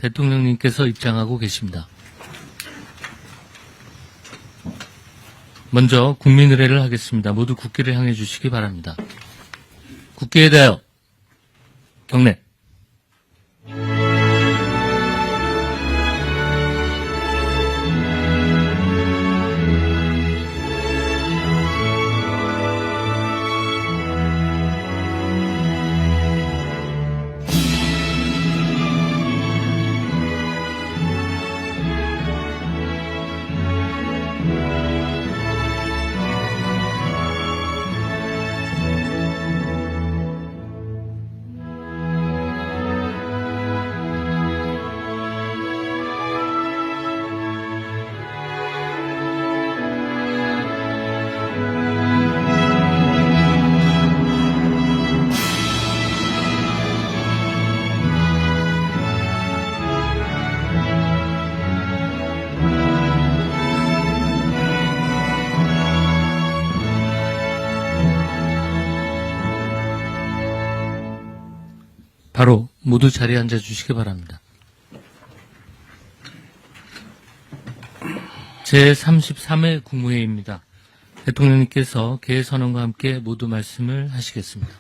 대통령님께서 입장하고 계십니다. 먼저 국민의례를 하겠습니다. 모두 국기를 향해 주시기 바랍니다. 국기에 대하여 경례. 바로 모두 자리에 앉아 주시기 바랍니다. 제33회 국무회의입니다. 대통령님께서 개선언과 함께 모두 말씀을 하시겠습니다.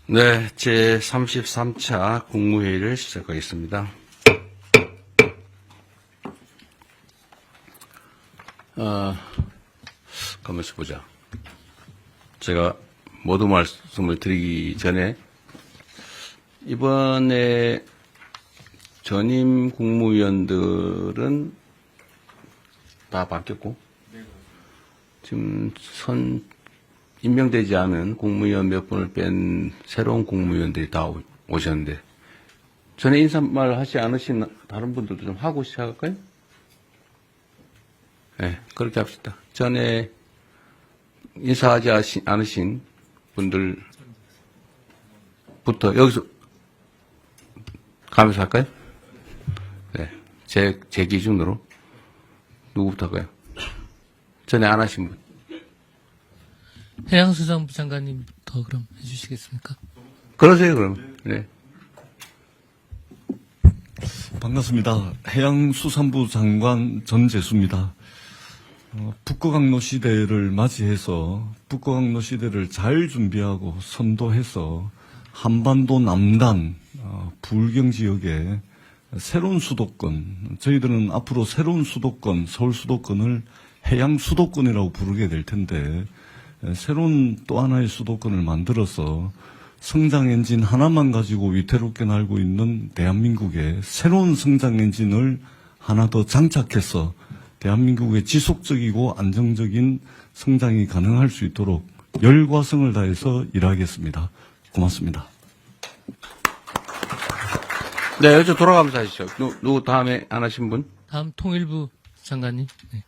네, 제33차 국무회의를 시작하겠습니다. 가만있어 보자. 제가 모두 말씀을 드리기 전에 이번에 전임 국무위원들은 다 바뀌었고 지금 임명되지 않은 국무위원 몇 분을 뺀 새로운 국무위원들이 다 오셨는데 전에 인사말 하지 않으신 다른 분들도 좀 하고 시작할까요? 네, 그렇게 합시다. 전에 인사하지 않으신 분들부터 여기서 가면서 할까요? 네. 제 기준으로 누구부터 할까요? 전에 안 하신 분. 해양수산부 장관님부터 그럼 해주시겠습니까? 그러세요, 그러면. 네. 반갑습니다. 해양수산부 장관 전재수입니다. 북극항로 시대를 맞이해서 북극항로 시대를 잘 준비하고 선도해서 한반도 남단 불경 지역에 새로운 수도권, 저희들은 앞으로 새로운 수도권, 서울 수도권을 해양 수도권이라고 부르게 될 텐데 새로운 또 하나의 수도권을 만들어서 성장 엔진 하나만 가지고 위태롭게 날고 있는 대한민국의 새로운 성장 엔진을 하나 더 장착해서 대한민국의 지속적이고 안정적인 성장이 가능할 수 있도록 열과 성을 다해서 일하겠습니다. 고맙습니다. 네, 여기서 돌아가면서 하시죠. 누구 다음에 안 하신 분? 다음 통일부 장관님. 네.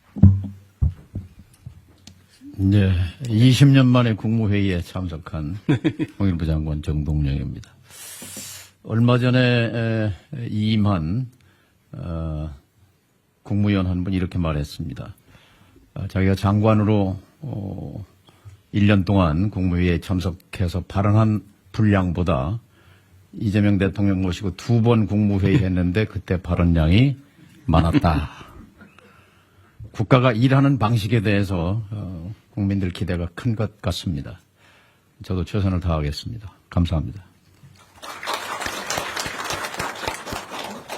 네, 20년 만에 국무회의에 참석한 통일부 장관 정동영입니다. 얼마 전에 이임한 국무위원 한 분이 이렇게 말했습니다. 자기가 장관으로 1년 동안 국무회의에 참석해서 발언한 분량보다 이재명 대통령 모시고 2번 국무회의 했는데 그때 발언량이 많았다. 국가가 일하는 방식에 대해서 국민들 기대가 큰 것 같습니다. 저도 최선을 다하겠습니다. 감사합니다.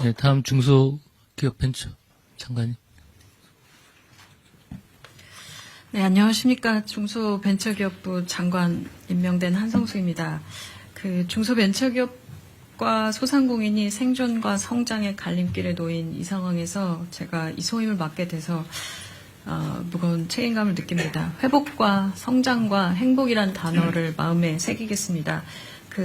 네, 다음 중소기업벤처 장관님. 네, 안녕하십니까. 중소벤처기업부 장관 임명된 한성수입니다. 중소벤처기업과 소상공인이 생존과 성장의 갈림길에 놓인 이 상황에서 제가 이 소임을 맡게 돼서 무거운 책임감을 느낍니다. 회복과 성장과 행복이란 단어를 마음에 새기겠습니다.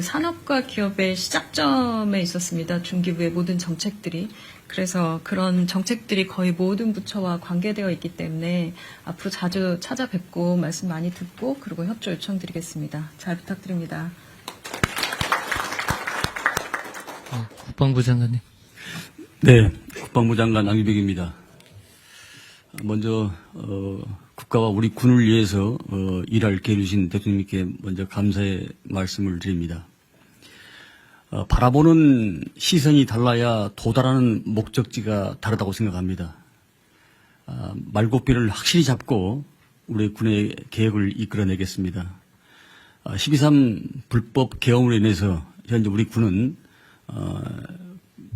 산업과 기업의 시작점에 있었습니다. 중기부의 모든 정책들이. 그래서 그런 정책들이 거의 모든 부처와 관계되어 있기 때문에 앞으로 자주 찾아뵙고 말씀 많이 듣고 그리고 협조 요청드리겠습니다. 잘 부탁드립니다. 국방부 장관님. 네, 국방부 장관 남기백입니다. 먼저 국가와 우리 군을 위해서 일할 기회를 주신 대통령님께 먼저 감사의 말씀을 드립니다. 바라보는 시선이 달라야 도달하는 목적지가 다르다고 생각합니다. 말고비를 확실히 잡고 우리 군의 계획을 이끌어내겠습니다. 12.3 불법 계엄으로 인해서 현재 우리 군은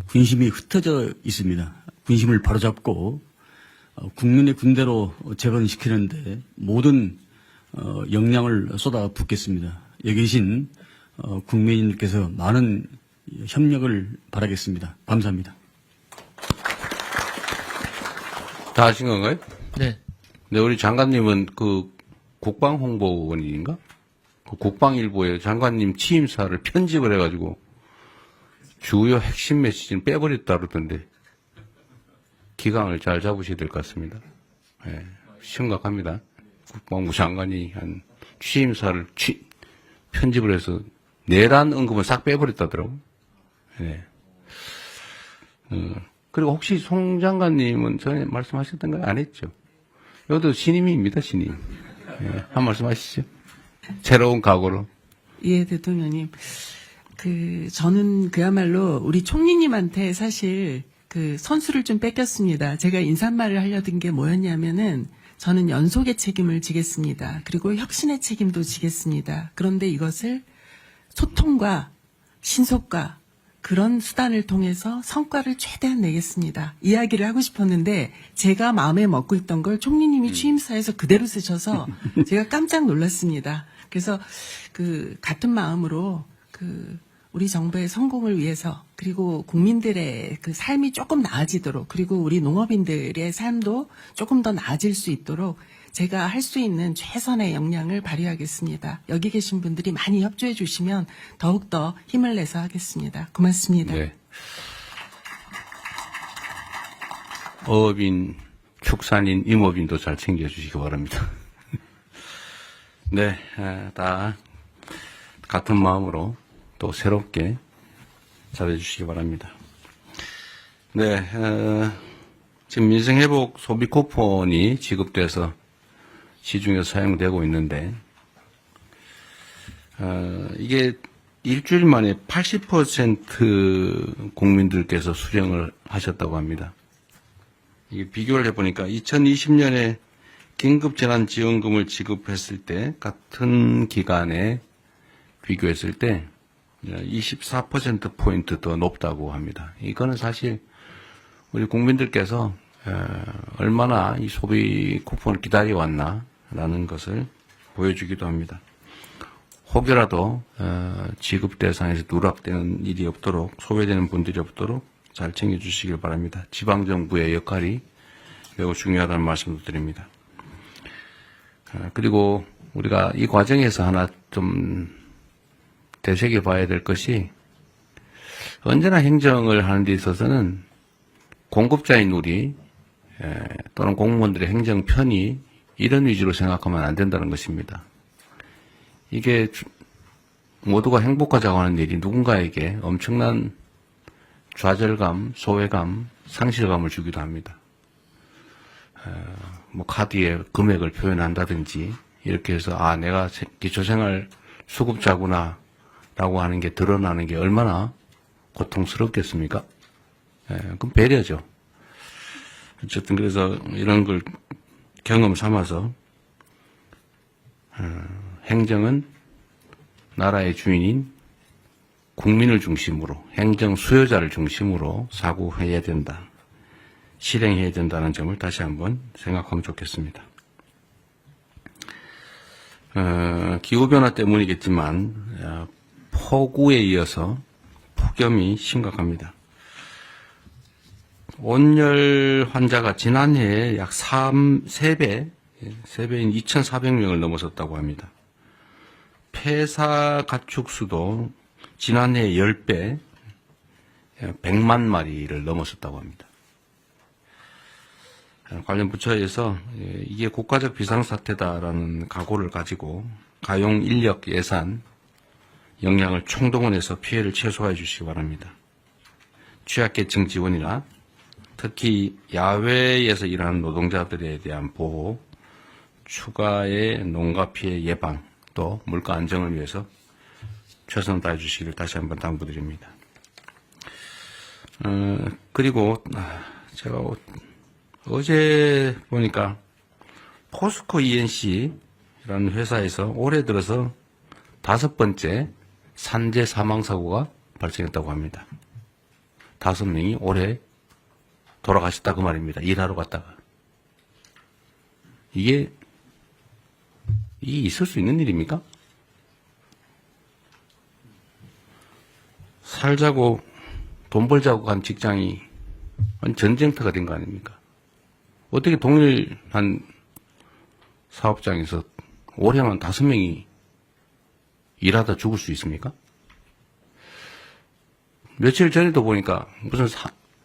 군심이 흩어져 있습니다. 군심을 바로잡고 국민의 군대로 재건시키는데 모든 역량을 쏟아붓겠습니다. 여기 계신 국민님께서 많은 협력을 바라겠습니다. 감사합니다. 다 하신 건가요? 네. 네, 우리 장관님은 그 국방홍보원인가? 그 국방일보에 장관님 취임사를 편집을 해가지고 주요 핵심 메시지는 빼버렸다 그러던데 기강을 잘 잡으셔야 될 것 같습니다. 네, 심각합니다. 국방부 장관이 한 취임사를 편집을 해서 내란 언급을 싹 빼버렸다더라고. 네. 그리고 혹시 송 장관님은 전에 말씀하셨던가요? 안 했죠? 여기도 신임입니다, 신임. 네, 한 말씀 하시죠. 새로운 각오로. 예, 대통령님. 저는 그야말로 우리 총리님한테 사실 선수를 좀 뺏겼습니다. 제가 인사말을 하려던 게 뭐였냐면은 저는 연속의 책임을 지겠습니다. 그리고 혁신의 책임도 지겠습니다. 그런데 이것을 소통과 신속과 그런 수단을 통해서 성과를 최대한 내겠습니다. 이야기를 하고 싶었는데 제가 마음에 먹고 있던 걸 총리님이 취임사에서 그대로 쓰셔서 제가 깜짝 놀랐습니다. 그래서 같은 마음으로 우리 정부의 성공을 위해서 그리고 국민들의 삶이 조금 나아지도록 그리고 우리 농업인들의 삶도 조금 더 나아질 수 있도록 제가 할 수 있는 최선의 역량을 발휘하겠습니다. 여기 계신 분들이 많이 협조해 주시면 더욱더 힘을 내서 하겠습니다. 고맙습니다. 네. 어업인, 축산인, 임업인도 잘 챙겨주시기 바랍니다. 네, 다 같은 마음으로 또 새롭게 잘해주시기 바랍니다. 네, 지금 민생회복 소비 쿠폰이 지급돼서 시중에서 사용되고 있는데, 이게 일주일 만에 80% 국민들께서 수령을 하셨다고 합니다. 이게 비교를 해보니까 2020년에 긴급재난지원금을 지급했을 때 같은 기간에 비교했을 때 24%포인트 더 높다고 합니다. 이거는 사실 우리 국민들께서 얼마나 이 소비 쿠폰을 기다려왔나라는 것을 보여주기도 합니다. 혹여라도 지급 대상에서 누락되는 일이 없도록 소외되는 분들이 없도록 잘 챙겨주시길 바랍니다. 지방정부의 역할이 매우 중요하다는 말씀도 드립니다. 그리고 우리가 이 과정에서 하나 좀 되새겨봐야 될 것이 언제나 행정을 하는 데 있어서는 공급자인 우리 또는 공무원들의 행정 편의 이런 위주로 생각하면 안 된다는 것입니다. 이게 모두가 행복하자고 하는 일이 누군가에게 엄청난 좌절감, 소외감, 상실감을 주기도 합니다. 뭐 카드에 금액을 표현한다든지 이렇게 해서 내가 기초생활 수급자구나 라고 하는 게 드러나는 게 얼마나 고통스럽겠습니까? 그럼 배려죠. 어쨌든 그래서 이런 걸 경험 삼아서 행정은 나라의 주인인 국민을 중심으로 행정 수요자를 중심으로 사고해야 된다. 실행해야 된다는 점을 다시 한번 생각하면 좋겠습니다. 기후변화 때문이겠지만 폭우에 이어서 폭염이 심각합니다. 온열 환자가 지난해에 약 3배인 2,400명을 넘어섰다고 합니다. 폐사 가축수도 지난해 10배, 100만 마리를 넘어섰다고 합니다. 관련 부처에서 이게 국가적 비상사태다라는 각오를 가지고 가용 인력 예산, 역량을 총동원해서 피해를 최소화해 주시기 바랍니다. 취약계층 지원이나 특히 야외에서 일하는 노동자들에 대한 보호, 추가의 농가 피해 예방, 또 물가 안정을 위해서 최선을 다해 주시기를 다시 한번 당부드립니다. 그리고 제가 어제 보니까 포스코 ENC라는 회사에서 올해 들어서 5번째 산재 사망사고가 발생했다고 합니다. 5명이 올해 돌아가셨다 그 말입니다. 일하러 갔다가. 이게 있을 수 있는 일입니까? 살자고 돈 벌자고 간 직장이 전쟁터가 된 거 아닙니까? 어떻게 동일한 사업장에서 올해만 5명이 일하다 죽을 수 있습니까? 며칠 전에도 보니까 무슨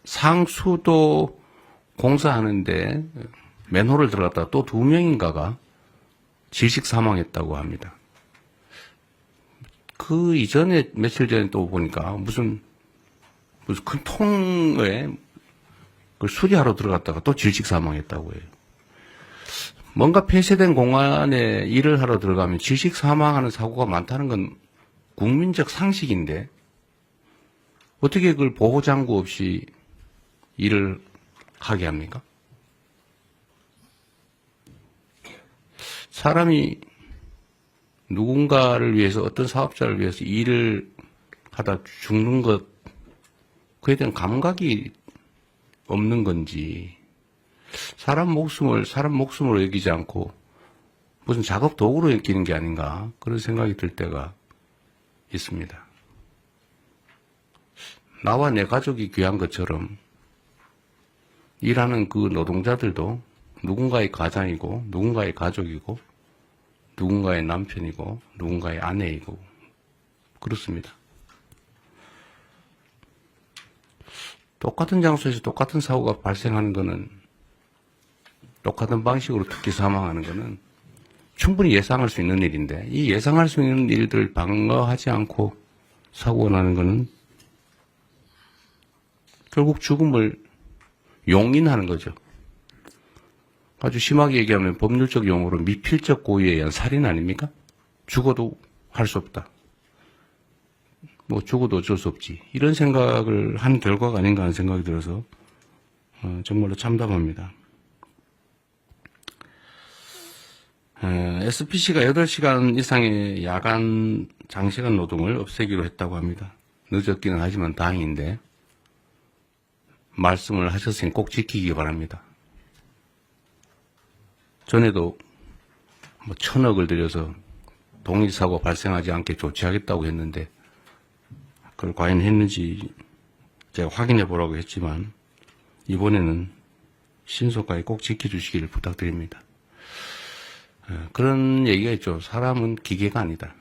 상수도 공사하는데 맨홀을 들어갔다가 또 2명인가가 질식 사망했다고 합니다. 그 이전에 며칠 전에 또 보니까 무슨 큰 통에 그걸 수리하러 들어갔다가 또 질식 사망했다고 해요. 뭔가 폐쇄된 공간에 일을 하러 들어가면 질식 사망하는 사고가 많다는 건 국민적 상식인데 어떻게 그걸 보호장구 없이 일을 하게 합니까? 사람이 누군가를 위해서 어떤 사업자를 위해서 일을 하다 죽는 것 그에 대한 감각이 없는 건지 사람 목숨으로 여기지 않고 무슨 작업 도구로 여기는 게 아닌가 그런 생각이 들 때가 있습니다. 나와 내 가족이 귀한 것처럼 일하는 그 노동자들도 누군가의 가장이고 누군가의 가족이고 누군가의 남편이고 누군가의 아내이고 그렇습니다. 똑같은 장소에서 똑같은 사고가 발생하는 것은 똑같은 방식으로 특히 사망하는 것은 충분히 예상할 수 있는 일인데 이 예상할 수 있는 일들을 방어하지 않고 사고가 나는 것은 결국 죽음을 용인하는 거죠. 아주 심하게 얘기하면 법률적 용어로 미필적 고의에 의한 살인 아닙니까? 죽어도 할 수 없다. 뭐 죽어도 어쩔 수 없지. 이런 생각을 한 결과가 아닌가 하는 생각이 들어서 정말로 참담합니다. SPC가 8시간 이상의 야간 장시간 노동을 없애기로 했다고 합니다. 늦었기는 하지만 다행인데 말씀을 하셨으니 꼭 지키기 바랍니다. 전에도 1,000억을 들여서 동일사고 발생하지 않게 조치하겠다고 했는데 그걸 과연 했는지 제가 확인해 보라고 했지만 이번에는 신속하게 꼭 지켜주시기를 부탁드립니다. 그런 얘기가 있죠. 사람은 기계가 아니다.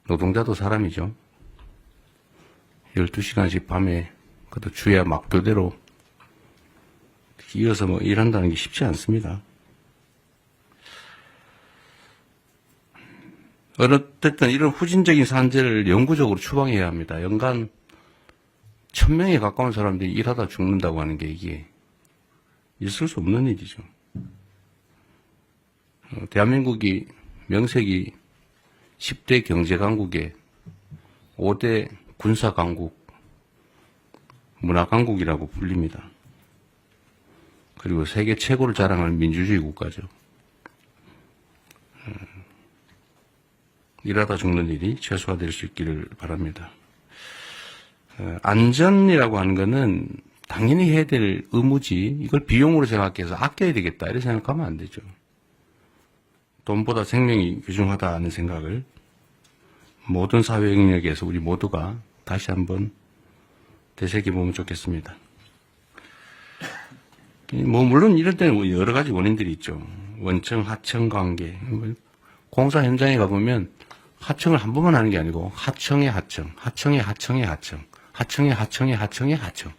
노동자도 사람이죠. 12시간씩 밤에 그것도 주야 막교대로 이어서 일한다는 게 쉽지 않습니다. 어쨌든 이런 후진적인 산재를 영구적으로 추방해야 합니다. 연간 1,000명에 가까운 사람들이 일하다 죽는다고 하는 게 이게 있을 수 없는 일이죠. 대한민국이 명색이 10대 경제강국에 5대 군사강국, 문화강국이라고 불립니다. 그리고 세계 최고를 자랑하는 민주주의 국가죠. 일하다 죽는 일이 최소화될 수 있기를 바랍니다. 안전이라고 하는 거는 당연히 해야 될 의무지 이걸 비용으로 생각해서 아껴야 되겠다 이렇게 생각하면 안 되죠. 돈보다 생명이 귀중하다는 생각을 모든 사회 영역에서 우리 모두가 다시 한번 되새겨보면 좋겠습니다. 물론 이럴 때는 여러 가지 원인들이 있죠. 원청, 하청 관계. 공사 현장에 가보면 하청을 한 번만 하는 게 아니고 하청의 하청, 하청의 하청의 하청, 하청의 하청의 하청의 하청.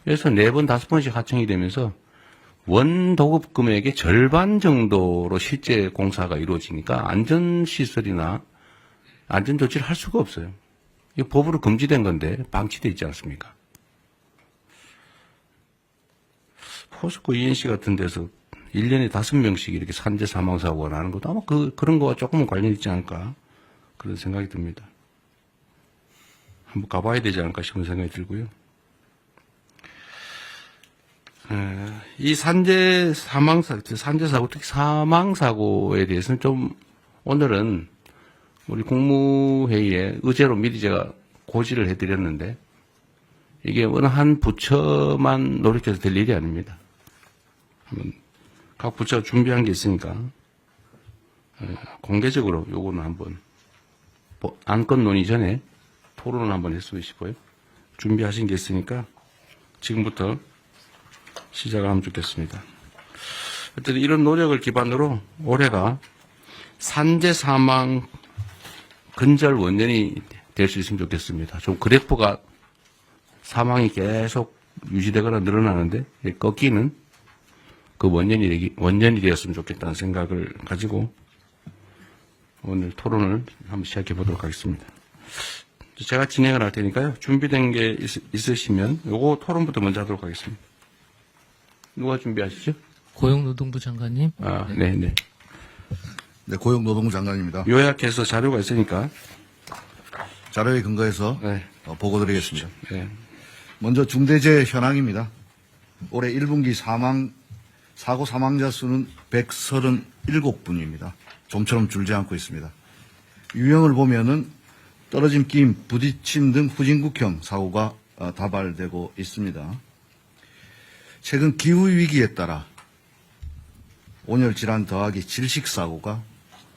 그래서 4번, 5번씩 하청이 되면서 원 도급 금액의 절반 정도로 실제 공사가 이루어지니까 안전시설이나 안전조치를 할 수가 없어요. 이거 법으로 금지된 건데 방치되어 있지 않습니까? 포스코 ENC 같은 데서 1년에 5명씩 이렇게 산재 사망사고가 나는 것도 아마 그런 거와 조금은 관련이 있지 않을까 그런 생각이 듭니다. 한번 가봐야 되지 않을까 싶은 생각이 들고요. 이 산재 사고, 특히 사망사고에 대해서는 좀 오늘은 우리 국무회의에 의제로 미리 제가 고지를 해드렸는데 이게 어느 한 부처만 노력해서 될 일이 아닙니다. 각 부처가 준비한 게 있으니까 공개적으로 요거는 한번 안건 논의 전에 토론을 한번 했으면 싶어요. 준비하신 게 있으니까 지금부터 시작을 하면 좋겠습니다. 어쨌든 이런 노력을 기반으로 올해가 산재 사망 근절 원년이 될 수 있으면 좋겠습니다. 좀 그래프가 사망이 계속 유지되거나 늘어나는데 꺾이는 그 원년이 되었으면 좋겠다는 생각을 가지고 오늘 토론을 한번 시작해 보도록 하겠습니다. 제가 진행을 할 테니까요. 준비된 게 있으시면 요거 토론부터 먼저 하도록 하겠습니다. 누가 준비하시죠? 고용노동부 장관님. 네. 네, 고용노동부 장관입니다. 요약해서 자료가 있으니까. 자료에 근거해서 네. 보고드리겠습니다. 네. 먼저 중대재해 현황입니다. 올해 1분기 사고 사망자 수는 137분입니다. 좀처럼 줄지 않고 있습니다. 유형을 보면은 떨어짐, 끼임, 부딪힘 등 후진국형 사고가 다발되고 있습니다. 최근 기후위기에 따라 온열 질환 더하기 질식 사고가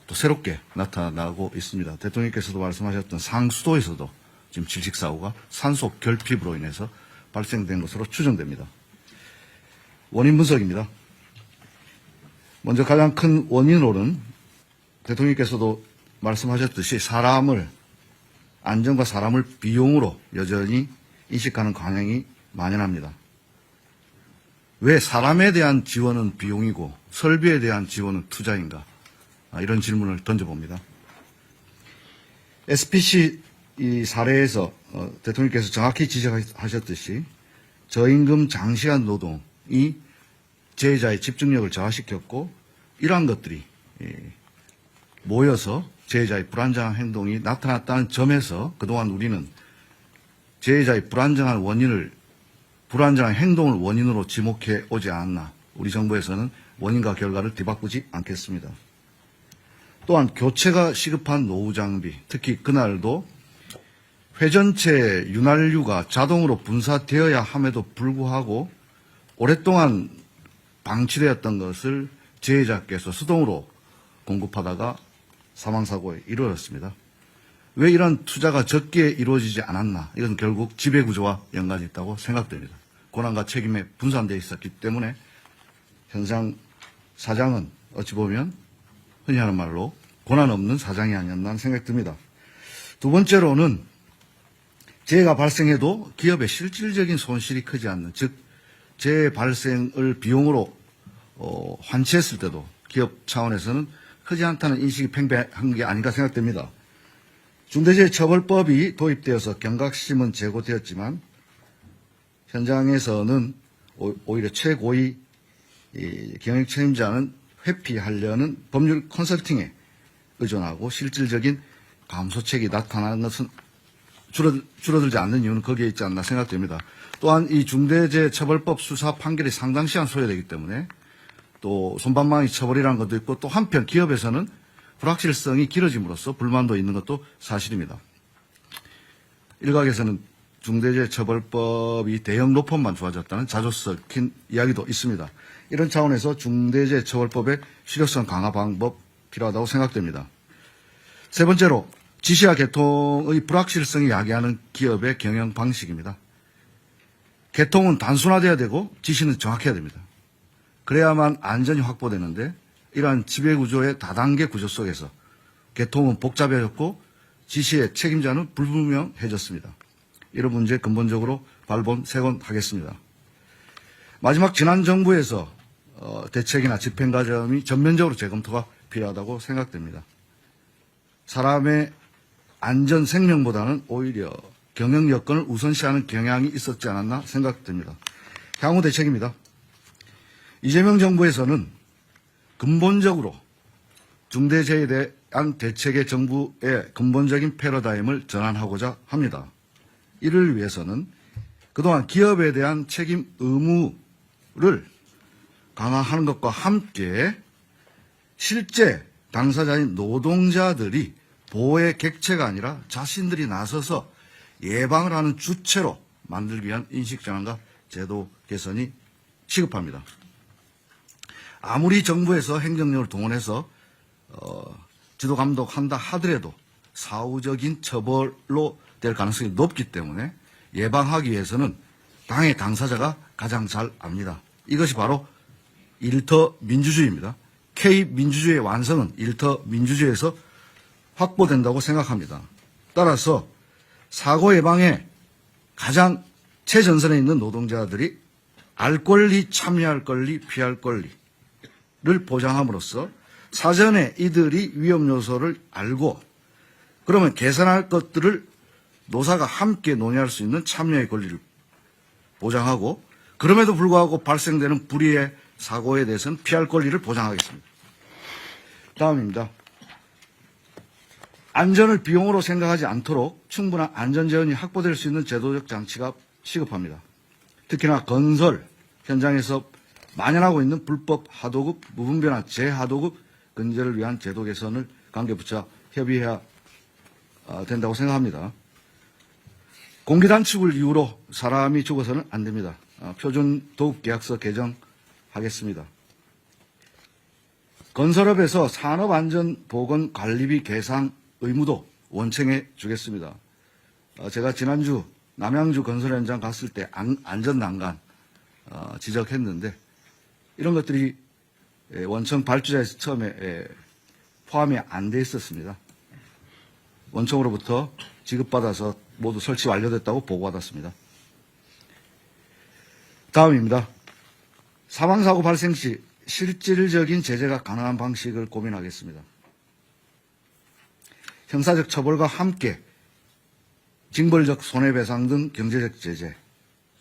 또 새롭게 나타나고 있습니다. 대통령께서도 말씀하셨던 상수도에서도 지금 질식 사고가 산소 결핍으로 인해서 발생된 것으로 추정됩니다. 원인 분석입니다. 먼저 가장 큰 원인으로는 대통령께서도 말씀하셨듯이 안전과 사람을 비용으로 여전히 인식하는 경향이 만연합니다. 왜 사람에 대한 지원은 비용이고 설비에 대한 지원은 투자인가? 이런 질문을 던져봅니다. SPC 이 사례에서 대통령께서 정확히 지적하셨듯이 저임금 장시간 노동이 재해자의 집중력을 저하시켰고 이러한 것들이 모여서 재해자의 불안정한 행동이 나타났다는 점에서 그동안 우리는 재해자의 불안정한 행동을 원인으로 지목해 오지 않았나. 우리 정부에서는 원인과 결과를 뒤바꾸지 않겠습니다. 또한 교체가 시급한 노후 장비, 특히 그날도 회전체 윤활유가 자동으로 분사되어야 함에도 불구하고 오랫동안 방치되었던 것을 재해자께서 수동으로 공급하다가 사망사고에 이르렀습니다. 왜 이런 투자가 적게 이루어지지 않았나? 이건 결국 지배구조와 연관이 있다고 생각됩니다. 고난과 책임에 분산되어 있었기 때문에 현상 사장은 어찌 보면 흔히 하는 말로 고난 없는 사장이 아니었나 하는 생각이 듭니다. 두 번째로는 재해가 발생해도 기업의 실질적인 손실이 크지 않는, 즉 재해 발생을 비용으로 환치했을 때도 기업 차원에서는 크지 않다는 인식이 팽배한 게 아닌가 생각됩니다. 중대재해처벌법이 도입되어서 경각심은 제고되었지만 현장에서는 오히려 최고위 경영 책임자는 회피하려는 법률 컨설팅에 의존하고 실질적인 감소책이 나타나는 것은 줄어들지 않는 이유는 거기에 있지 않나 생각됩니다. 또한 이 중대재해처벌법 수사 판결이 상당 시간 소요되기 때문에 또 손방망이 처벌이라는 것도 있고 또 한편 기업에서는 불확실성이 길어짐으로써 불만도 있는 것도 사실입니다. 일각에서는 중대재해처벌법이 대형 로펌만 좋아졌다는 자조 섞인 이야기도 있습니다. 이런 차원에서 중대재해처벌법의 실효성 강화 방법 필요하다고 생각됩니다. 세 번째로 지시와 개통의 불확실성이 야기하는 기업의 경영 방식입니다. 개통은 단순화돼야 되고 지시는 정확해야 됩니다. 그래야만 안전이 확보되는데 이러한 지배구조의 다단계 구조 속에서 개통은 복잡해졌고 지시의 책임자는 불분명해졌습니다. 이런 문제 근본적으로 발본색원하겠습니다. 마지막 지난 정부에서 대책이나 집행 과정이 전면적으로 재검토가 필요하다고 생각됩니다. 사람의 안전 생명보다는 오히려 경영 여건을 우선시하는 경향이 있었지 않았나 생각됩니다. 향후 대책입니다. 이재명 정부에서는 근본적으로 중대재해에 대해 대한 대책의 정부의 근본적인 패러다임을 전환하고자 합니다. 이를 위해서는 그동안 기업에 대한 책임 의무를 강화하는 것과 함께 실제 당사자인 노동자들이 보호의 객체가 아니라 자신들이 나서서 예방을 하는 주체로 만들기 위한 인식 전환과 제도 개선이 시급합니다. 아무리 정부에서 행정력을 동원해서 지도 감독한다 하더라도 사후적인 처벌로 될 가능성이 높기 때문에 예방하기 위해서는 당의 당사자가 가장 잘 압니다. 이것이 바로 일터 민주주의입니다. K민주주의의 완성은 일터 민주주의에서 확보된다고 생각합니다. 따라서 사고 예방에 가장 최전선에 있는 노동자들이 알 권리, 참여할 권리, 피할 권리를 보장함으로써 사전에 이들이 위험 요소를 알고 그러면 개선할 것들을 노사가 함께 논의할 수 있는 참여의 권리를 보장하고 그럼에도 불구하고 발생되는 불의의 사고에 대해서는 피할 권리를 보장하겠습니다. 다음입니다. 안전을 비용으로 생각하지 않도록 충분한 안전재원이 확보될 수 있는 제도적 장치가 시급합니다. 특히나 건설 현장에서 만연하고 있는 불법 하도급, 무분별한 재하도급 근절을 위한 제도 개선을 관계부처와 협의해야 된다고 생각합니다. 공기단축을 이유로 사람이 죽어서는 안 됩니다. 표준도급계약서 개정하겠습니다. 건설업에서 산업안전보건관리비 계상 의무도 원청해 주겠습니다. 제가 지난주 남양주 건설 현장 갔을 때 안전난간 지적했는데 이런 것들이 원청 발주자에서 처음에 포함이 안 돼 있었습니다. 원청으로부터 지급받아서 모두 설치 완료됐다고 보고받았습니다. 다음입니다. 사망사고 발생 시 실질적인 제재가 가능한 방식을 고민하겠습니다. 형사적 처벌과 함께 징벌적 손해배상 등 경제적 제재,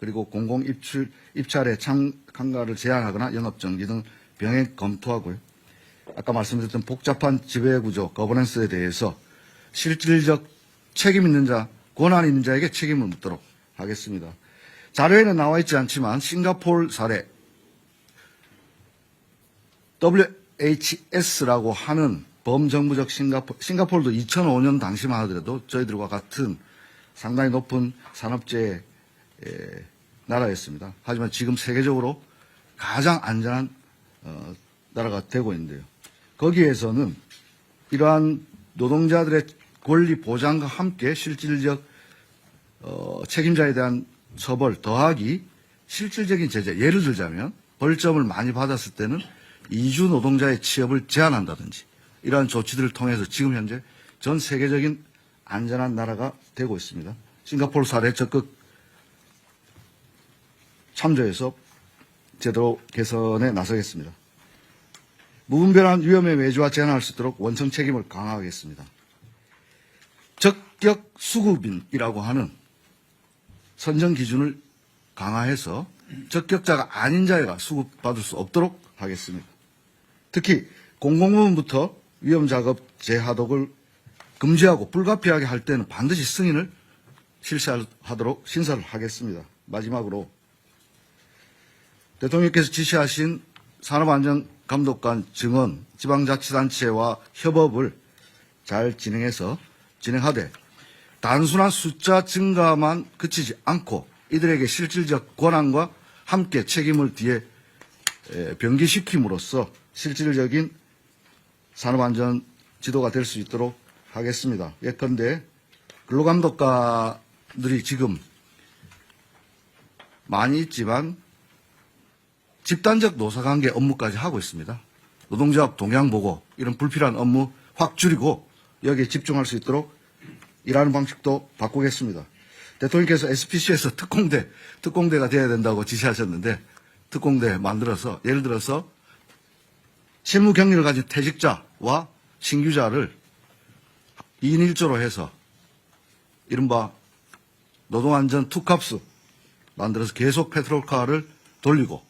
그리고 공공입찰의 참가를 제한하거나 영업정지 등 병행 검토하고요. 아까 말씀드렸던 복잡한 지배구조, 거버넌스에 대해서 실질적 책임 있는 자, 권한 있는 자에게 책임을 묻도록 하겠습니다. 자료에는 나와 있지 않지만 싱가포르 사례, WHS라고 하는 범정부적 싱가포르도 2005년 당시만 하더라도 저희들과 같은 상당히 높은 산업재해 나라였습니다. 하지만 지금 세계적으로 가장 안전한 나라가 되고 있는데요. 거기에서는 이러한 노동자들의 권리 보장과 함께 실질적 책임자에 대한 처벌 더하기 실질적인 제재, 예를 들자면 벌점을 많이 받았을 때는 이주 노동자의 취업을 제한한다든지 이러한 조치들을 통해서 지금 현재 전 세계적인 안전한 나라가 되고 있습니다. 싱가포르 사례 적극 참조해서 제도 개선에 나서겠습니다. 무분별한 위험의 외주화 제한할 수 있도록 원청 책임을 강화하겠습니다. 적격 수급인이라고 하는 선정 기준을 강화해서 적격자가 아닌 자가 수급받을 수 없도록 하겠습니다. 특히 공공부문부터 위험작업 재하도급을 금지하고 불가피하게 할 때는 반드시 승인을 실시하도록 신설을 하겠습니다. 마지막으로 대통령께서 지시하신 산업안전감독관 증언 지방자치단체와 협업을 잘 진행하되 단순한 숫자 증가만 그치지 않고 이들에게 실질적 권한과 함께 책임을 뒤에 병기시킴으로써 실질적인 산업안전 지도가 될 수 있도록 하겠습니다. 예컨대 근로감독관들이 지금 많이 있지만 집단적 노사관계 업무까지 하고 있습니다. 노동조합 동향 보고 이런 불필요한 업무 확 줄이고 여기에 집중할 수 있도록 일하는 방식도 바꾸겠습니다. 대통령께서 SPC에서 특공대가 되어야 된다고 지시하셨는데 특공대 만들어서 예를 들어서 실무 경력을 가진 퇴직자와 신규자를 2인 1조로 해서 이른바 노동안전 투캅스 만들어서 계속 페트롤카를 돌리고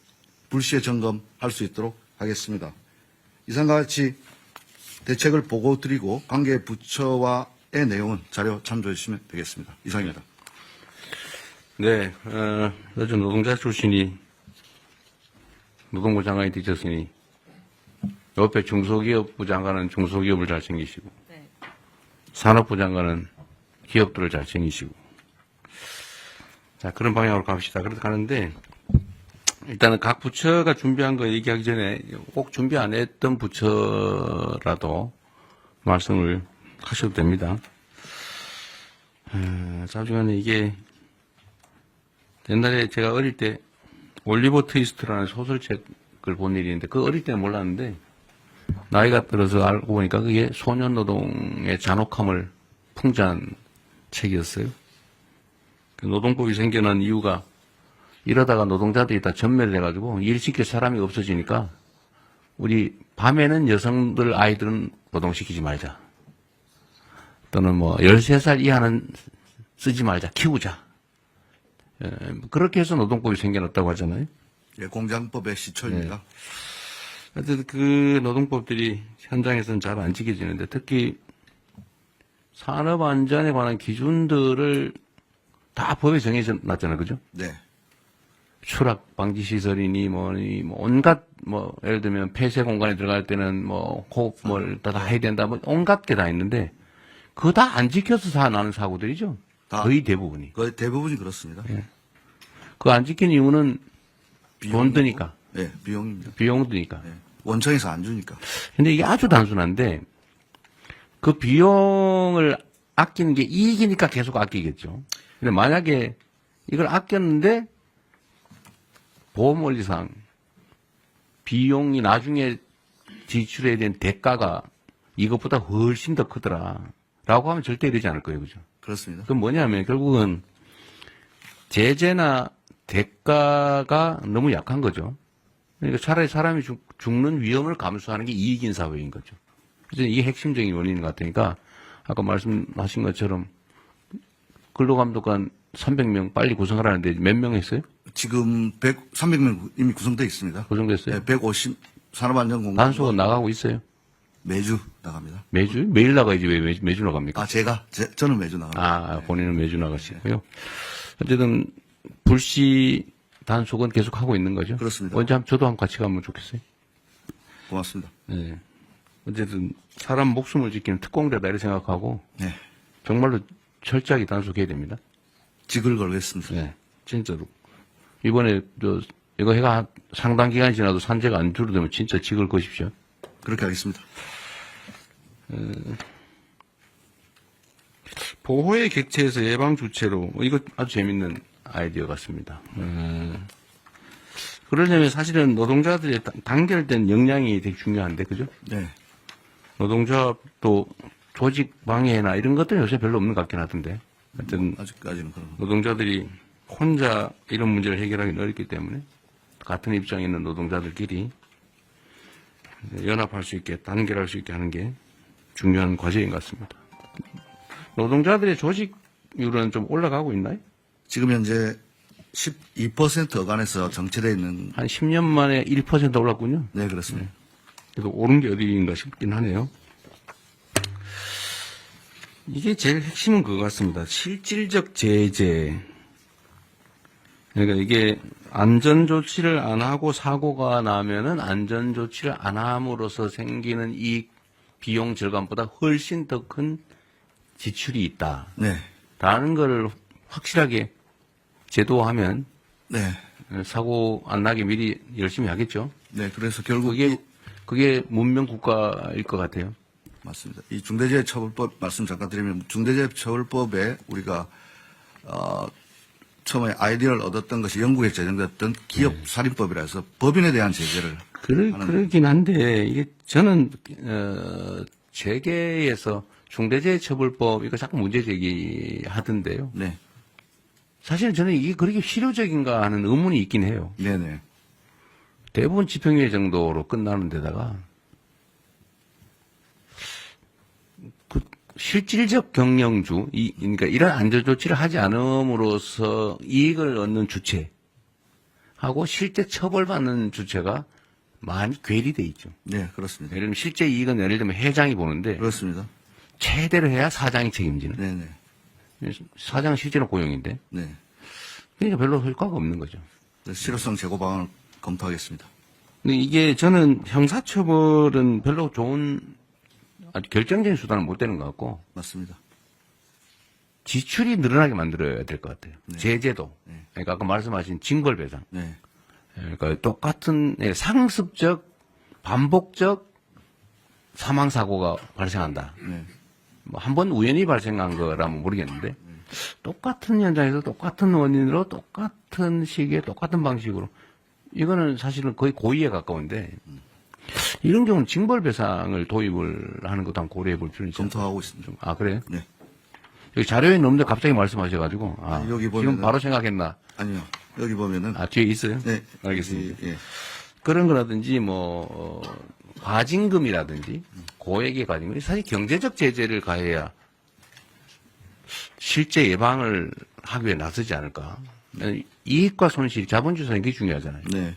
불시에 점검할 수 있도록 하겠습니다. 이상과 같이 대책을 보고 드리고 관계 부처와의 내용은 자료 참조해 주시면 되겠습니다. 이상입니다. 네, 요즘 노동자 출신이 노동부 장관이 되셨으니 옆에 중소기업부 장관은 중소기업을 잘 챙기시고 네. 산업부 장관은 기업들을 잘 챙기시고 자 그런 방향으로 갑시다. 그렇게 가는데 일단은 각 부처가 준비한 거 얘기하기 전에 꼭 준비 안 했던 부처라도 말씀을 하셔도 됩니다. 자중간에 이게 옛날에 제가 어릴 때 올리버 트위스트라는 소설책을 본 일이 있는데 그 어릴 때는 몰랐는데 나이가 들어서 알고 보니까 그게 소년 노동의 잔혹함을 풍자한 책이었어요. 그 노동법이 생겨난 이유가 이러다가 노동자들이 다 전멸을 해가지고 일 시킬 사람이 없어지니까 우리 밤에는 여성들 아이들은 노동시키지 말자. 또는 뭐 13살 이하는 쓰지 말자. 키우자. 그렇게 해서 노동법이 생겨났다고 하잖아요. 예, 공장법의 시초입니다. 하여튼 그 노동법들이 현장에서는 잘 안 지켜지는데 특히 산업안전에 관한 기준들을 다 법에 정해져 놨잖아요. 그죠? 네. 추락 방지 시설이니 뭐니 뭐 온갖 뭐 예를 들면 폐쇄 공간에 들어갈 때는 뭐 호흡을 다 해야 된다 뭐 온갖 게 다 있는데 그거 다 안 지켜서 나는 사고들이죠. 거의 대부분이. 거의 대부분이 그렇습니다. 그거 안 지킨 이유는 돈 드니까. 예, 비용입니다. 비용 드니까. 예, 원청에서 안 주니까. 근데 이게 아주 단순한데 그 비용을 아끼는 게 이익이니까 계속 아끼겠죠. 근데 만약에 이걸 아꼈는데 보험 원리상 비용이 나중에 지출해야 되는 대가가 이것보다 훨씬 더 크더라. 라고 하면 절대 이러지 않을 거예요. 그죠? 그렇습니다. 그건 뭐냐면 결국은 제재나 대가가 너무 약한 거죠. 그러니까 차라리 사람이 죽는 위험을 감수하는 게 이익인 사회인 거죠. 그래서 이게 핵심적인 원인인 것 같으니까 아까 말씀하신 것처럼 근로감독관 300명 빨리 구성하라는데 몇 명 했어요? 지금 300명 이미 구성되어 있습니다. 구성됐어요? 네, 150 산업안전공단 단속은 나가고 있어요? 매주 나갑니다. 매주? 매일 나가야지 왜 매주 나갑니까? 아, 저는 매주 나갑니다. 본인은 매주 나가시고요. 어쨌든 불시 단속은 계속 하고 있는 거죠? 그렇습니다. 언제 저도 한번 같이 가면 좋겠어요. 고맙습니다. 네. 어쨌든 사람 목숨을 지키는 특공대다 이렇게 생각하고 네. 정말로 철저하게 단속해야 됩니다. 직을 걸겠습니다. 네, 진짜로. 이번에 이거 해가 상당 기간이 지나도 산재가 안 줄어들면 진짜 직을 거십시오. 그렇게 하겠습니다. 보호의 객체에서 예방 주체로 이거 아주 재밌는 아이디어 같습니다. 그러려면 사실은 노동자들의 단결된 역량이 되게 중요한데 그죠? 네. 노동조합도 조직 방해나 이런 것들은 요새 별로 없는 것 같긴 하던데. 하여튼 아직까지는 그런. 노동자들이 혼자 이런 문제를 해결하기는 어렵기 때문에 같은 입장에 있는 노동자들끼리 연합할 수 있게 단결할 수 있게 하는 게 중요한 과제인 것 같습니다. 노동자들의 조직률은 좀 올라가고 있나요? 지금 현재 12% 어간에서 정체되어 있는. 한 10년 만에 1% 올랐군요. 네, 그렇습니다. 그래서 오른 게 어디인가 싶긴 하네요. 이게 제일 핵심은 그거 같습니다. 실질적 제재. 그러니까 이게 안전조치를 안 하고 사고가 나면은 안전조치를 안 함으로써 생기는 이 비용 절감보다 훨씬 더 큰 지출이 있다. 네. 라는 걸 확실하게 제도화하면 네. 사고 안 나게 미리 열심히 하겠죠. 네, 그래서 결국 그게 문명 국가일 것 같아요. 맞습니다. 이 중대재해처벌법 말씀 잠깐 드리면 중대재해처벌법에 우리가 처음에 아이디어를 얻었던 것이 영국에 제정됐던 기업살인법이라 해서 법인에 대한 제재를 그러긴 한데 이게 저는 재계에서 중대재해처벌법 이거 자꾸 문제 제기하던데요. 네. 사실은 저는 이게 그렇게 실효적인가 하는 의문이 있긴 해요. 네네. 대부분 집행유예 정도로 끝나는 데다가 그 실질적 경영주, 그러니까 이런 안전조치를 하지 않음으로써 이익을 얻는 주체하고 실제 처벌받는 주체가 많이 괴리돼 있죠. 네, 그렇습니다. 예를 들면 실제 이익은 예를 들면 회장이 보는데 그렇습니다. 최대로 해야 사장이 책임지는. 네네. 사장은 실제로 고용인데 네. 그러니까 별로 효과가 없는 거죠. 실효성 제고 방안을 검토하겠습니다. 근데 이게 저는 형사처벌은 별로 좋은 아주 결정적인 수단은 못 되는 것 같고 맞습니다. 지출이 늘어나게 만들어야 될 것 같아요. 네. 제재도. 네. 그러니까 아까 말씀하신 징벌배상. 네. 그러니까 똑같은 상습적, 반복적 사망사고가 발생한다. 네. 뭐 한 번 우연히 발생한 거라면 모르겠는데 똑같은 현장에서 똑같은 원인으로 똑같은 시기에 똑같은 방식으로 이거는 사실은 거의 고의에 가까운데 이런 경우는 징벌배상을 도입을 하는 것도 한번 고려해 볼 필요는 있어요. 검토하고 있습니다. 아, 그래요? 네. 여기 자료에 없는데 갑자기 말씀하셔가지고 여기 지금 보면은- 바로 생각했나? 아니요. 여기 보면은 뒤에 있어요? 네. 알겠습니다. 예. 그런 거라든지 과징금이라든지 고액의 과징금 사실 경제적 제재를 가해야 실제 예방을 하기 위해 나서지 않을까. 이익과 손실, 자본주의 이게 중요하잖아요. 네.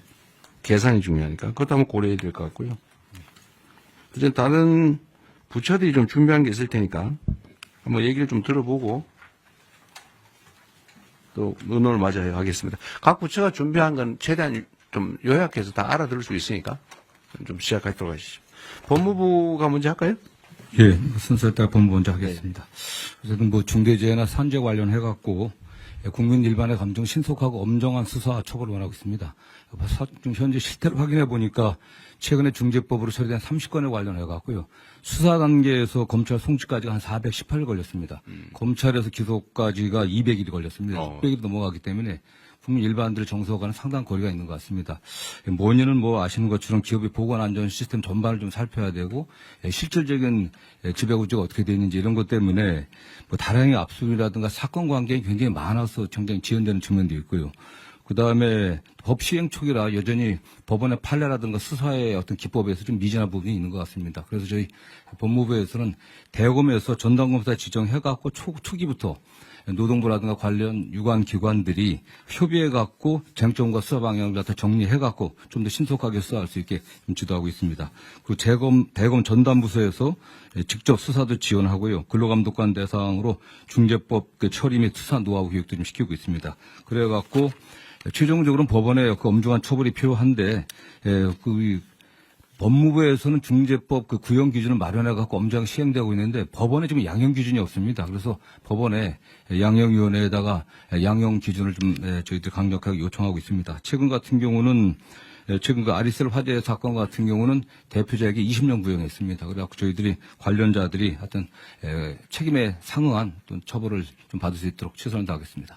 계산이 계산이 중요하니까 그것도 한번 고려해야 될 것 같고요. 이제 다른 부처들이 좀 준비한 게 있을 테니까 한번 얘기를 좀 들어보고 또 의논을 마저 하겠습니다. 각 부처가 준비한 건 최대한 좀 요약해서 다 알아들을 수 있으니까 좀 시작하도록 하시죠. 법무부가 먼저 할까요? 예, 순서에 따라 법무 먼저 하겠습니다. 어쨌든 뭐 중대재해나 산재 관련해갖고 국민 일반의 감정 신속하고 엄정한 수사 처벌을 원하고 있습니다. 좀 현재 실태를 확인해 보니까 최근에 중재법으로 처리된 30건에 관련해갖고요. 수사 단계에서 검찰 송치까지가 한 418일 걸렸습니다. 검찰에서 기소까지가 200일이 걸렸습니다. 600일이 넘어가기 때문에 국민 일반들의 정서와는 상당한 거리가 있는 것 같습니다. 원인은 뭐 아시는 것처럼 기업의 보건 안전 시스템 전반을 좀 살펴야 되고 실질적인 지배 구조가 어떻게 되어 있는지 이런 것 때문에 뭐 다량의 압수이라든가 사건 관계가 굉장히 많아서 굉장히 지연되는 측면도 있고요. 그 다음에 법 시행 초기라 여전히 법원의 판례라든가 수사의 어떤 기법에서 좀 미진한 부분이 있는 것 같습니다. 그래서 저희 법무부에서는 대검에서 전담검사 지정해갖고 초기부터 노동부라든가 관련 유관 기관들이 협의해갖고 쟁점과 수사 방향을 갖다 정리해갖고 좀 더 신속하게 수사할 수 있게 좀 지도하고 있습니다. 그리고 대검 전담부서에서 직접 수사도 지원하고요. 근로감독관 대상으로 중재법 처리 및 수사 노하우 교육도 좀 시키고 있습니다. 그래갖고 최종적으로는 법원의 그 엄중한 처벌이 필요한데 법무부에서는 중재법 그 구형 기준을 마련해갖고 엄정하게 시행되고 있는데 법원에 지금 양형 기준이 없습니다. 그래서 법원에 양형위원회에다가 양형 기준을 좀 저희들 강력하게 요청하고 있습니다. 최근 같은 경우는 최근 그 아리셀 화재 사건 같은 경우는 대표자에게 20년 구형했습니다. 그래갖고 저희들이 관련자들이 하여튼 책임에 상응한 또 처벌을 좀 받을 수 있도록 최선을 다하겠습니다.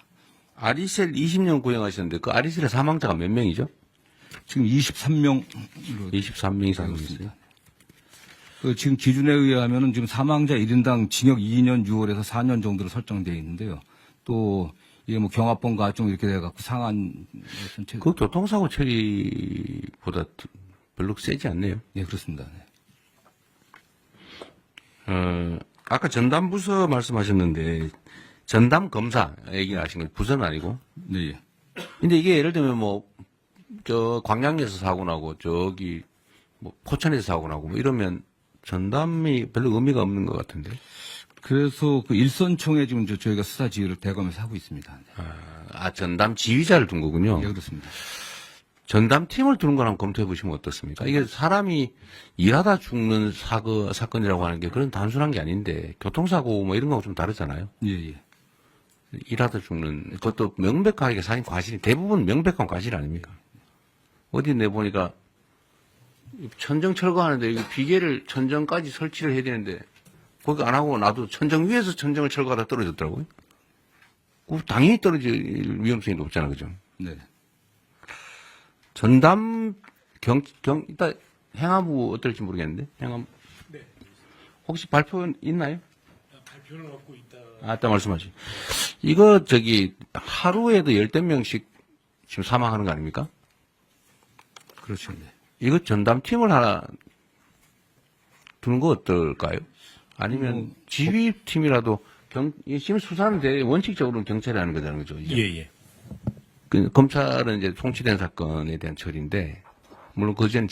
아리셀 20년 구형하셨는데 그 아리셀의 사망자가 몇 명이죠? 지금 23명 23명이 사망했어요. 지금 기준에 의하면은 지금 사망자 1인당 징역 2년 6월에서 4년 정도로 설정되어 있는데요. 또 이게 뭐 경합범 가중 이렇게 돼갖고 상한 전체 그 교통사고 처리보다 별로 세지 않네요. 예, 그렇습니다. 네. 아까 전담부서 말씀하셨는데 전담 검사 얘기하신 거 부서는 아니고. 네. 예. 근데 이게 예를 들면 광양에서 사고 나고 포천에서 사고 나고 뭐 이러면 전담이 별로 의미가 없는 것 같은데. 그래서 그 일선총에 지금 저희가 수사 지휘를 대검에서 하고 있습니다. 네. 전담 지휘자를 둔 거군요. 예, 그렇습니다. 전담팀을 두는 걸 한번 검토해 보시면 어떻습니까? 이게 사람이 일하다 죽는 사건이라고 하는 게 그런 단순한 게 아닌데 교통사고 뭐 이런 거하고 좀 다르잖아요. 예, 예. 일하다 죽는 그것도 명백하게 사인 과실이 대부분 명백한 과실 아닙니까? 어디 내보니까 천정 철거하는데 비계를 천정까지 설치를 해야 되는데 거기 안 하고 나도 천정 위에서 천정을 철거하다 떨어졌더라고요. 당연히 떨어질 위험성이 높잖아, 그죠? 네. 전담 일단 행안부 어떨지 모르겠는데 행안부 혹시 발표 있나요? 발표는 없고 있다. 아까 말씀하시. 이거 하루에도 10명씩 지금 사망하는 거 아닙니까? 그렇죠. 네. 이거 전담팀을 하나 두는 거 어떨까요? 아니면 지휘팀이라도 지금 수사는 원칙적으로는 경찰이 하는 거잖아요, 그죠? 예. 검찰은 이제 송치된 사건에 대한 처리인데 물론 그전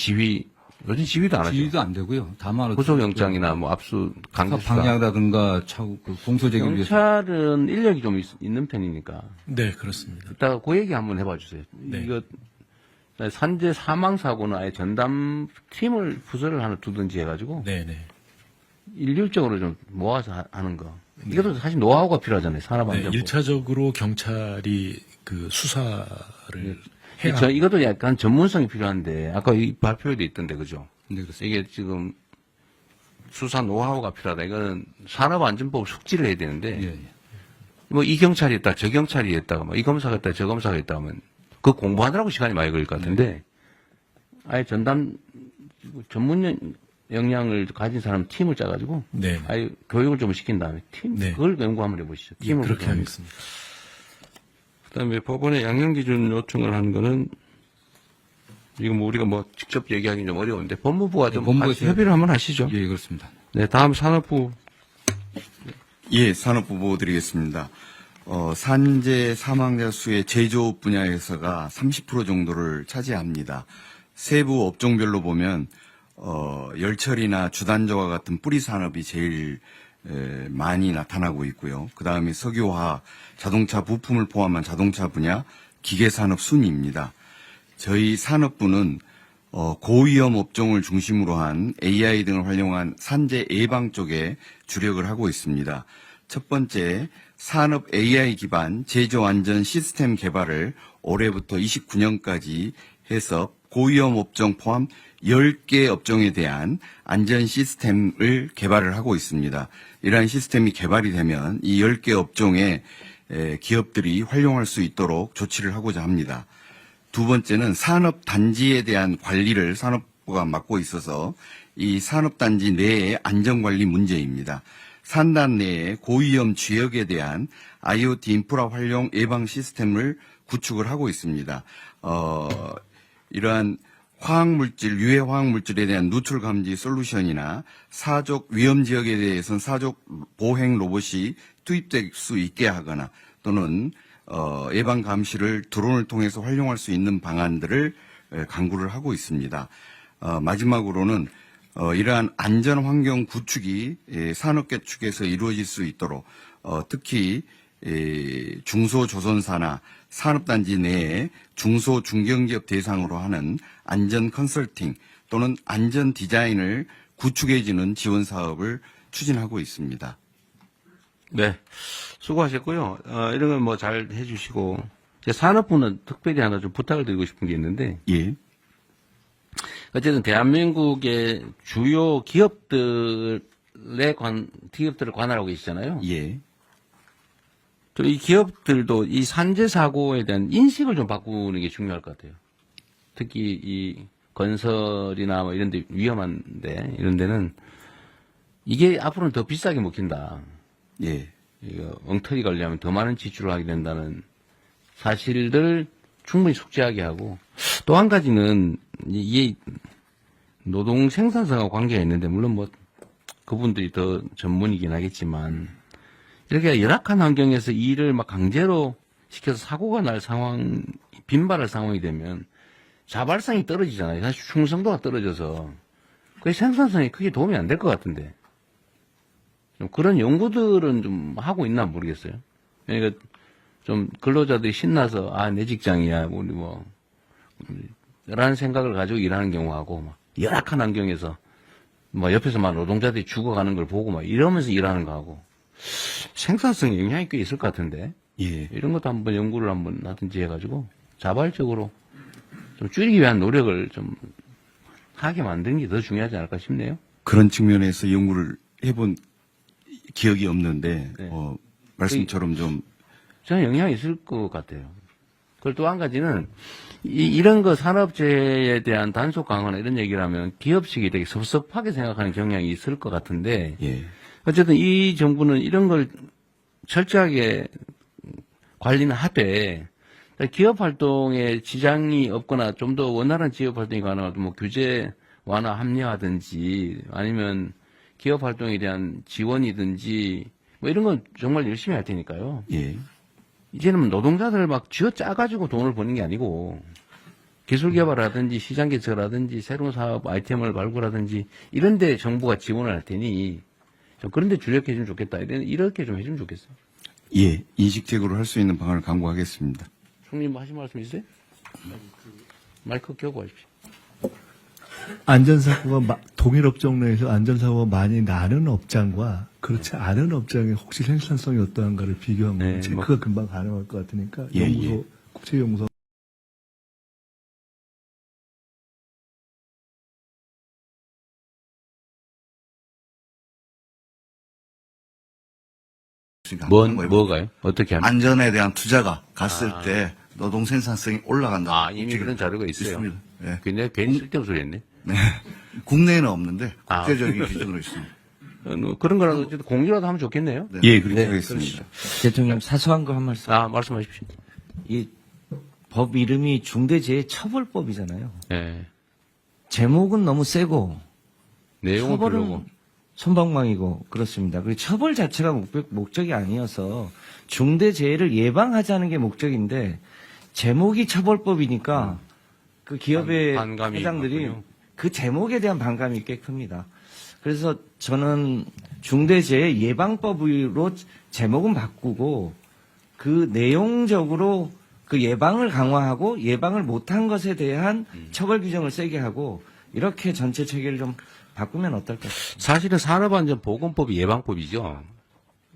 요즘 지휘도 안 하죠. 지휘도 안 되고요. 다만 구속영장이나 뭐 압수 강제 수사. 방향이라든가 차후 그 공소 제기를 위해서 경찰은 인력이 좀 있는 편이니까. 네, 그렇습니다. 이따가 그 얘기 한번 해봐 주세요. 네. 이거 산재 사망 사고는 아예 전담 팀을 부서를 하나 두든지 해가지고 네네. 일률적으로 좀 모아서 하는 거. 이것도 사실 노하우가 필요하잖아요. 네, 산업안전부. 1차적으로 경찰이 그 수사를 해야 이것도 약간 전문성이 필요한데 아까 이 발표에도 있던데 그죠? 네, 그렇습니다. 이게 지금 수사 노하우가 필요하다. 이거는 산업안전법 숙지를 해야 되는데 예, 예. 뭐 이 경찰이 있다, 저 경찰이 있다가 뭐 이 검사가 있다, 저 검사가 있다 하면 그 공부하느라고 시간이 많이 걸릴 것 같은데 아예 전담 전문 역량을 가진 사람 팀을 짜가지고 네. 아예 교육을 좀 시킨 다음에 팀 네. 그걸 연구 한번 해보시죠. 예, 팀을 그렇게 구성하는 하겠습니다. 그다음에 법원에 양형기준 요청을 한 거는 이거 뭐 우리가 뭐 직접 얘기하기는 좀 어려운데 법무부가 좀 법무부가 같이 협의를 한번 하시죠. 예, 그렇습니다. 네, 다음 산업부. 예, 산업부 보고 드리겠습니다. 산재 사망자 수의 제조업 분야에서가 30% 정도를 차지합니다. 세부 업종별로 보면 열처리나 주단조와 같은 뿌리 산업이 제일 많이 나타나고 있고요. 그 다음에 석유화학, 자동차 부품을 포함한 자동차 분야, 기계산업 순위입니다. 저희 산업부는 고위험 업종을 중심으로 한 AI 등을 활용한 산재 예방 쪽에 주력을 하고 있습니다. 첫 번째, 산업 AI 기반 제조 안전 시스템 개발을 올해부터 29년까지 해서 고위험 업종 포함 10개 업종에 대한 안전 시스템을 개발을 하고 있습니다. 이러한 시스템이 개발이 되면 이 10개 업종의 기업들이 활용할 수 있도록 조치를 하고자 합니다. 두 번째는 산업단지에 대한 관리를 산업부가 맡고 있어서 이 산업단지 내의 안전관리 문제입니다. 산단 내에 고위험 지역에 대한 IoT 인프라 활용 예방 시스템을 구축을 하고 있습니다. 이러한 화학물질, 유해 화학물질에 대한 누출 감지 솔루션이나 사족 위험 지역에 대해서는 사족 보행 로봇이 투입될 수 있게 하거나 또는 예방 감시를 드론을 통해서 활용할 수 있는 방안들을 강구를 하고 있습니다. 마지막으로는 이러한 안전 환경 구축이 산업계 측에서 이루어질 수 있도록 특히 중소조선사나 산업단지 내에 중소 중견기업 대상으로 하는 안전 컨설팅 또는 안전 디자인을 구축해주는 지원 사업을 추진하고 있습니다. 네, 수고하셨고요. 이런 건 뭐 잘 해주시고 제 산업부는 특별히 하나 좀 부탁을 드리고 싶은 게 있는데 예. 어쨌든 대한민국의 주요 기업들을 관할하고 계시잖아요. 예. 또 이 기업들도 이 산재 사고에 대한 인식을 좀 바꾸는 게 중요할 것 같아요. 특히 이 건설이나 뭐 이런 데 위험한데 이런 데는 이게 앞으로는 더 비싸게 먹힌다. 예. 이거 엉터리 관리하면 더 많은 지출을 하게 된다는 사실들 충분히 숙지하게 하고 또 한 가지는 이게 노동 생산성과 관계가 있는데 물론 뭐 그분들이 더 전문이긴 하겠지만 이렇게 열악한 환경에서 일을 막 강제로 시켜서 사고가 날 상황, 빈발할 상황이 되면 자발성이 떨어지잖아요. 사실 충성도가 떨어져서 그 생산성이 크게 도움이 안 될 것 같은데 좀 그런 연구들은 좀 하고 있나 모르겠어요. 그러니까 좀 근로자들이 신나서 내 직장이야 우리 뭐 라는 생각을 가지고 일하는 경우하고 막 열악한 환경에서 뭐 옆에서 막 노동자들이 죽어가는 걸 보고 막 이러면서 일하는 거하고 생산성에 영향이 꽤 있을 것 같은데 예. 이런 것도 한번 연구를 한번 하든지 해가지고 자발적으로 좀 줄이기 위한 노력을 좀 하게 만드는 게 더 중요하지 않을까 싶네요. 그런 측면에서 연구를 해본 기억이 없는데 네. 말씀처럼 좀 저는 영향이 있을 것 같아요. 그리고 또 한 가지는 이런 거 산업재해에 대한 단속 강화나 이런 얘기를 하면 기업 측이 되게 섭섭하게 생각하는 경향이 있을 것 같은데 예. 어쨌든 이 정부는 이런 걸 철저하게 관리는 하되 기업 활동에 지장이 없거나 좀 더 원활한 기업 활동이 가능하도 뭐 규제 완화 합리화든지 아니면 기업 활동에 대한 지원이든지 뭐 이런 건 정말 열심히 할 테니까요. 예. 이제는 노동자들을 막 쥐어 짜가지고 돈을 버는 게 아니고 기술 개발하든지 시장 개척이라든지 새로운 사업 아이템을 발굴하든지 이런 데 정부가 지원을 할 테니 좀 그런 데 주력해 주면 좋겠다. 이렇게 좀 해주면 좋겠어요. 예, 인식적으로 할 수 있는 방안을 강구하겠습니다. 총리 뭐 하신 말씀 있어요? 마이크 켜고 하십시오. 안전사고가 동일 업종 내에서 안전사고가 많이 나는 업장과 그렇지 않은 업장의 혹시 생산성이 어떠한가를 비교하면 네, 체크가 금방 가능할 것 같으니까 예, 연구소, 예. 국제연구소 뭐가요? 어떻게 합니까? 안전에 대한 투자가 갔을 때 노동 생산성이 올라간다. 이미 그런 자료가 있어요. 있습니다. 예. 근데 괜히 쓸데없는 소리 했네. 네. 국내에는 없는데 국제적인 기준으로 있습니다. 그런 거라도 어쨌든 공유라도 하면 좋겠네요. 네. 예, 그렇게 하겠습니다. 대통령 사소한 거 한 말씀. 말씀하십시오. 이 법 이름이 중대재해처벌법이잖아요. 예. 제목은 너무 세고 내용은 처벌은 별로고. 솜방망이고 그렇습니다. 그리고 처벌 자체가 목적이 아니어서 중대재해를 예방하자는 게 목적인데 제목이 처벌법이니까 그 기업의 반감이 회장들이 있군요. 그 제목에 대한 반감이 꽤 큽니다. 그래서 저는 중대재해 예방법으로 제목은 바꾸고 그 내용적으로 그 예방을 강화하고 예방을 못한 것에 대한 처벌 규정을 세게 하고 이렇게 전체 체계를 좀 바꾸면 어떨까? 사실은 산업안전보건법이 예방법이죠.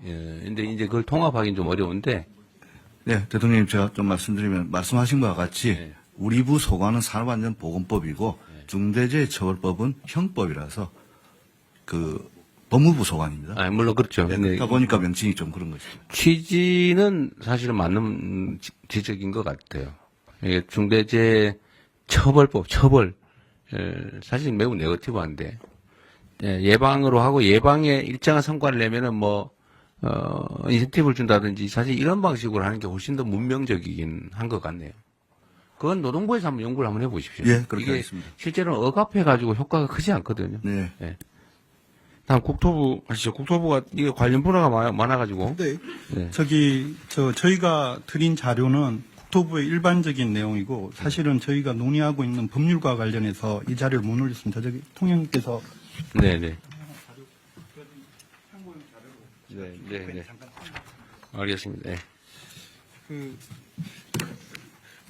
예. 근데 이제 그걸 통합하기는 좀 어려운데. 네, 대통령님 제가 좀 말씀드리면 말씀하신 바와 같이 네. 우리 부 소관은 산업안전보건법이고 중대재해처벌법은 형법이라서 그 법무부 소관입니다. 물론 그렇죠. 네, 근데 그러다 보니까 명칭이 좀 그런 것이죠. 취지는 사실은 맞는 지적인 것 같아요. 이게 중대재해처벌법, 처벌. 사실 매우 네거티브한데, 예방으로 하고 예방에 일정한 성과를 내면은 인센티브를 준다든지 사실 이런 방식으로 하는 게 훨씬 더 문명적이긴 한 것 같네요. 그건 노동부에서 한번 연구를 한번 해보십시오. 예, 그렇게 이게 하겠습니다. 실제로는 억압해가지고 효과가 크지 않거든요. 네. 예. 다음 국토부 하시죠. 국토부가 이게 관련 분야가 많아가지고. 네. 네. 저희가 드린 자료는 국토부의 일반적인 내용이고 사실은 저희가 논의하고 있는 법률과 관련해서 이 자료를 못 올렸습니다. 저기 통영님께서 네네. 네. 알겠습니다. 네.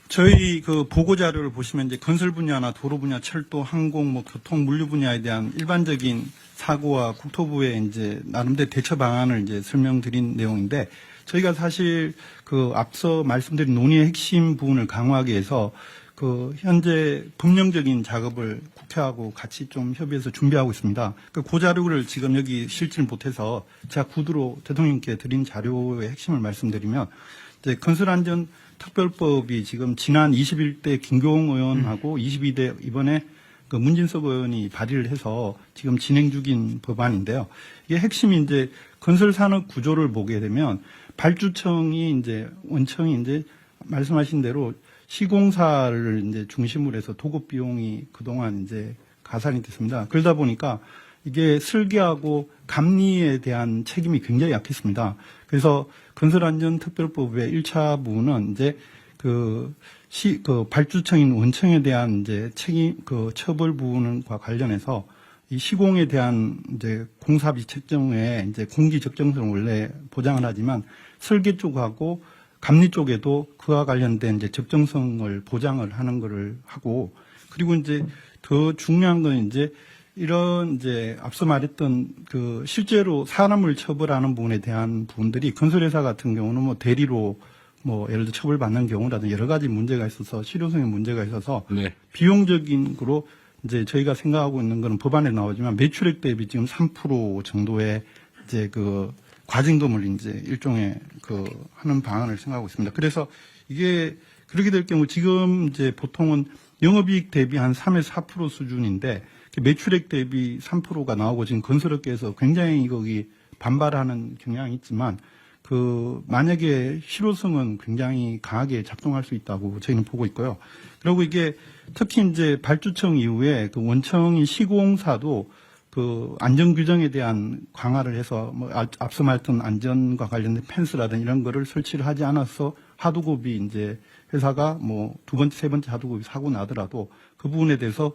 저희 그 보고 자료를 보시면 이제 건설 분야나 도로 분야, 철도, 항공, 교통, 물류 분야에 대한 일반적인 사고와 국토부의 이제 나름대로 대처 방안을 이제 설명드린 내용인데 저희가 사실 그 앞서 말씀드린 논의의 핵심 부분을 강화하기 위해서 그 현재 법령적인 작업을 국회하고 같이 좀 협의해서 준비하고 있습니다. 그 자료를 지금 여기 실질 못해서 제가 구두로 대통령님께 드린 자료의 핵심을 말씀드리면 이제 건설안전 특별법이 지금 지난 21대 김교웅 의원하고 22대 이번에 그 문진석 의원이 발의를 해서 지금 진행 중인 법안인데요. 이게 핵심이 이제 건설 산업 구조를 보게 되면 발주청이 이제 원청이 이제 말씀하신 대로 시공사를 이제 중심으로 해서 도급 비용이 그동안 이제 가산이 됐습니다. 그러다 보니까 이게 설계하고 감리에 대한 책임이 굉장히 약했습니다. 그래서 건설안전특별법의 1차 부분은 이제 그 발주청인 원청에 대한 이제 책임, 그 처벌 부분과 관련해서 이 시공에 대한 이제 공사비 책정에 이제 공기 적정성을 원래 보장을 하지만 설계 쪽하고 감리 쪽에도 그와 관련된 이제 적정성을 보장을 하는 거를 하고 그리고 이제 더 중요한 건 이제 이런 이제 앞서 말했던 그 실제로 사람을 처벌하는 부분에 대한 부분들이 건설회사 같은 경우는 뭐 대리로 뭐 예를 들어 처벌받는 경우라든지 여러 가지 문제가 있어서 실효성에 문제가 있어서 네. 비용적인 거로 이제 저희가 생각하고 있는 거는 법안에 나오지만 매출액 대비 지금 3% 정도의 이제 그 과징금을 이제 일종의 그 하는 방안을 생각하고 있습니다. 그래서 이게 그렇게 될 경우 지금 이제 보통은 영업이익 대비 한 3에서 4% 수준인데 매출액 대비 3%가 나오고 지금 건설업계에서 굉장히 거기 반발하는 경향이 있지만 그 만약에 실효성은 굉장히 강하게 작동할 수 있다고 저희는 보고 있고요. 그리고 이게 특히 이제 발주청 이후에 그 원청인 시공사도 그 안전 규정에 대한 강화를 해서 뭐 앞서 말했던 안전과 관련된 펜스라든지 이런 거를 설치를 하지 않아서 하두급이 이제 회사가 뭐 두 번째, 세 번째 하두급이 사고 나더라도 그 부분에 대해서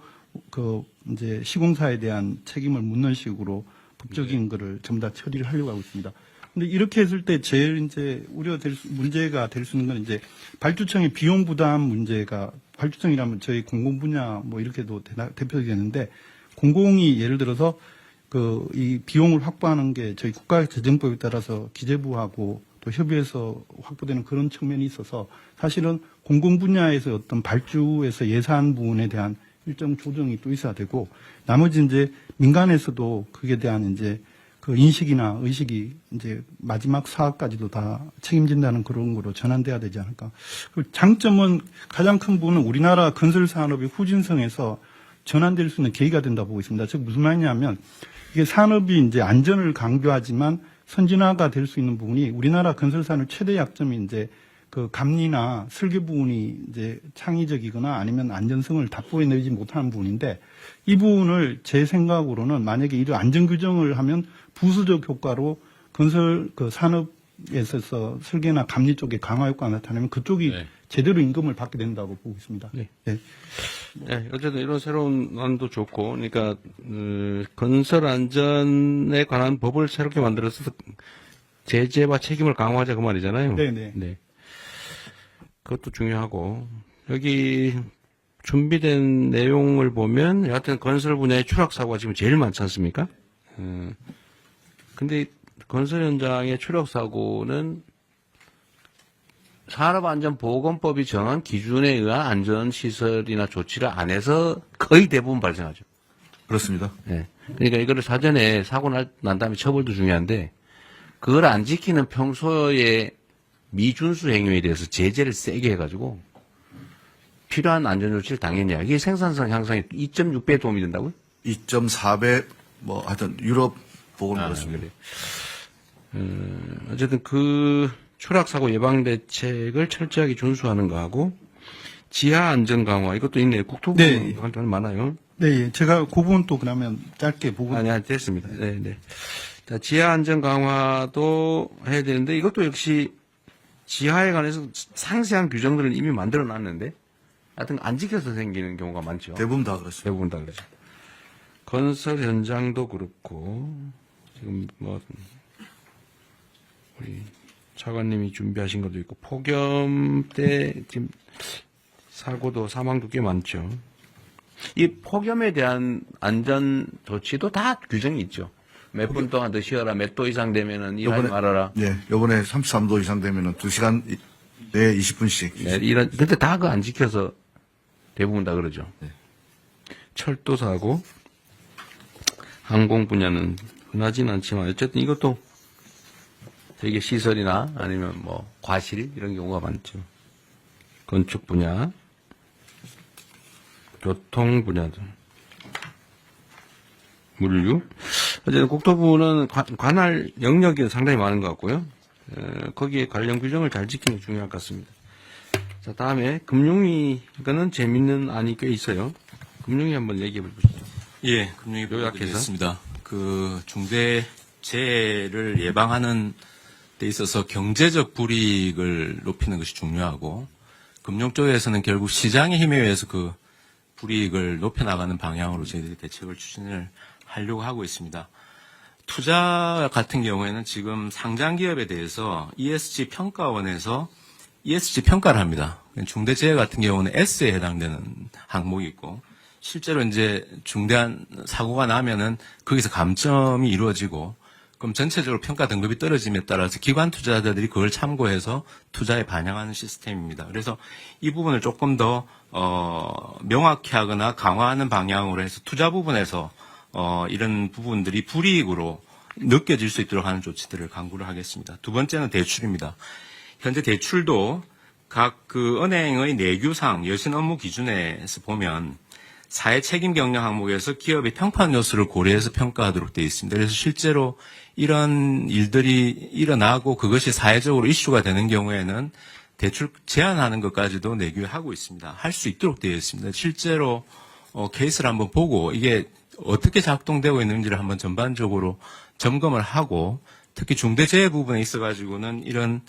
그 이제 시공사에 대한 책임을 묻는 식으로 법적인 거를 전부 다 처리를 하려고 하고 있습니다. 근데 이렇게 했을 때 제일 이제 문제가 될 수 있는 건 이제 발주청의 비용 부담 문제가, 발주청이라면 저희 공공 분야 뭐 이렇게도 대표되겠는데, 공공이 예를 들어서 이 비용을 확보하는 게 저희 국가재정법에 따라서 기재부하고 또 협의해서 확보되는 그런 측면이 있어서 사실은 공공 분야에서 어떤 발주에서 예산 부분에 대한 일정 조정이 또 있어야 되고, 나머지 이제 민간에서도 그에 대한 이제 그 인식이나 의식이 이제 마지막 사업까지도 다 책임진다는 그런 거로 전환돼야 되지 않을까. 그 장점은, 가장 큰 부분은 우리나라 건설 산업이 후진성에서 전환될 수 있는 계기가 된다 보고 있습니다. 즉 무슨 말이냐면, 이게 산업이 이제 안전을 강조하지만 선진화가 될 수 있는 부분이, 우리나라 건설 산업 최대 약점이 이제 그 감리나 설계 부분이 이제 창의적이거나 아니면 안전성을 답보해내지 못하는 부분인데, 이 부분을 제 생각으로는 만약에 이런 안전 규정을 하면 부수적 효과로 건설 그 산업에 있어서 설계나 감리 쪽에 강화 효과가 나타나면 그쪽이 제대로 임금을 받게 된다고 보고 있습니다. 네. 어쨌든 이런 새로운 안도 좋고, 그러니까 건설 안전에 관한 법을 새롭게 만들어서 제재와 책임을 강화하자 그 말이잖아요. 네. 그것도 중요하고, 여기 준비된 내용을 보면 여하튼 건설 분야의 추락 사고가 지금 제일 많지 않습니까? 근데 건설 현장의 추락 사고는 산업안전보건법이 정한 기준에 의한 안전시설이나 조치를 안 해서 거의 대부분 발생하죠. 그렇습니다. 네. 그러니까 이거를 사전에 사고 난 다음에 처벌도 중요한데, 그걸 안 지키는 평소의 미준수 행위에 대해서 제재를 세게 해가지고 필요한 안전조치를 당연히 해야. 이게 생산성 향상에 2.6배 도움이 된다고요? 2.4배, 뭐 하여튼 유럽 보고는 그렇습니다. 어쨌든 그 추락사고 예방 대책을 철저하게 준수하는 거하고, 지하 안전 강화, 이것도 있네요. 국토부 활동이 많아요. 네, 제가 그 부분 또 그러면 짧게 보고. 됐습니다. 네. 자, 지하 안전 강화도 해야 되는데, 이것도 역시 지하에 관해서 상세한 규정들을 이미 만들어 놨는데, 하여튼 안 지켜서 생기는 경우가 많죠. 대부분 다 그렇습니다. 대부분 다 그렇죠. 건설 현장도 그렇고, 지금 뭐, 우리 차관님이 준비하신 것도 있고, 폭염 때 지금 사고도 사망도 꽤 많죠. 이 폭염에 대한 안전 조치도 다 규정이 있죠. 몇 분 동안 더 쉬어라, 몇 도 이상 되면은 일하지 말아라. 네, 요번에 33도 이상 되면은 2시간 내에 20분씩. 네, 근데 다 그거 안 지켜서 대부분 다 그러죠. 네. 철도 사고, 항공 분야는 흔하진 않지만, 어쨌든 이것도 되게 시설이나 아니면 뭐 과실 이런 경우가 많죠. 건축 분야, 교통 분야들, 물류. 어쨌든 국토부는 관할 영역이 상당히 많은 것 같고요. 거기에 관련 규정을 잘 지키는 게 중요할 것 같습니다. 자, 다음에 금융위, 이거는 재밌는 안이 꽤 있어요. 금융위 한번 얘기해 보시죠. 예, 금융위 요약하겠습니다. 그 중대재해를 예방하는 데 있어서 경제적 불이익을 높이는 것이 중요하고, 금융 쪽에서는 결국 시장의 힘에 의해서 그 불이익을 높여나가는 방향으로 저희들이 대책을 추진을 하려고 하고 있습니다. 투자 같은 경우에는 지금 상장 기업에 대해서 ESG 평가원에서 ESG 평가를 합니다. 중대재해 같은 경우는 S에 해당되는 항목이 있고, 실제로 이제 중대한 사고가 나면은 거기서 감점이 이루어지고, 그럼 전체적으로 평가 등급이 떨어짐에 따라서 기관 투자자들이 그걸 참고해서 투자에 반영하는 시스템입니다. 그래서 이 부분을 조금 더 명확히 하거나 강화하는 방향으로 해서 투자 부분에서 이런 부분들이 불이익으로 느껴질 수 있도록 하는 조치들을 강구를 하겠습니다. 두 번째는 대출입니다. 현재 대출도 각 그 은행의 내규상 여신 업무 기준에서 보면 사회 책임 경영 항목에서 기업의 평판 요소를 고려해서 평가하도록 되어 있습니다. 그래서 실제로 이런 일들이 일어나고 그것이 사회적으로 이슈가 되는 경우에는 대출 제한하는 것까지도 내규에 하고 있습니다. 할 수 있도록 되어 있습니다. 실제로 케이스를 한번 보고 이게 어떻게 작동되고 있는지를 한번 전반적으로 점검을 하고, 특히 중대재해 부분에 있어가지고는 이런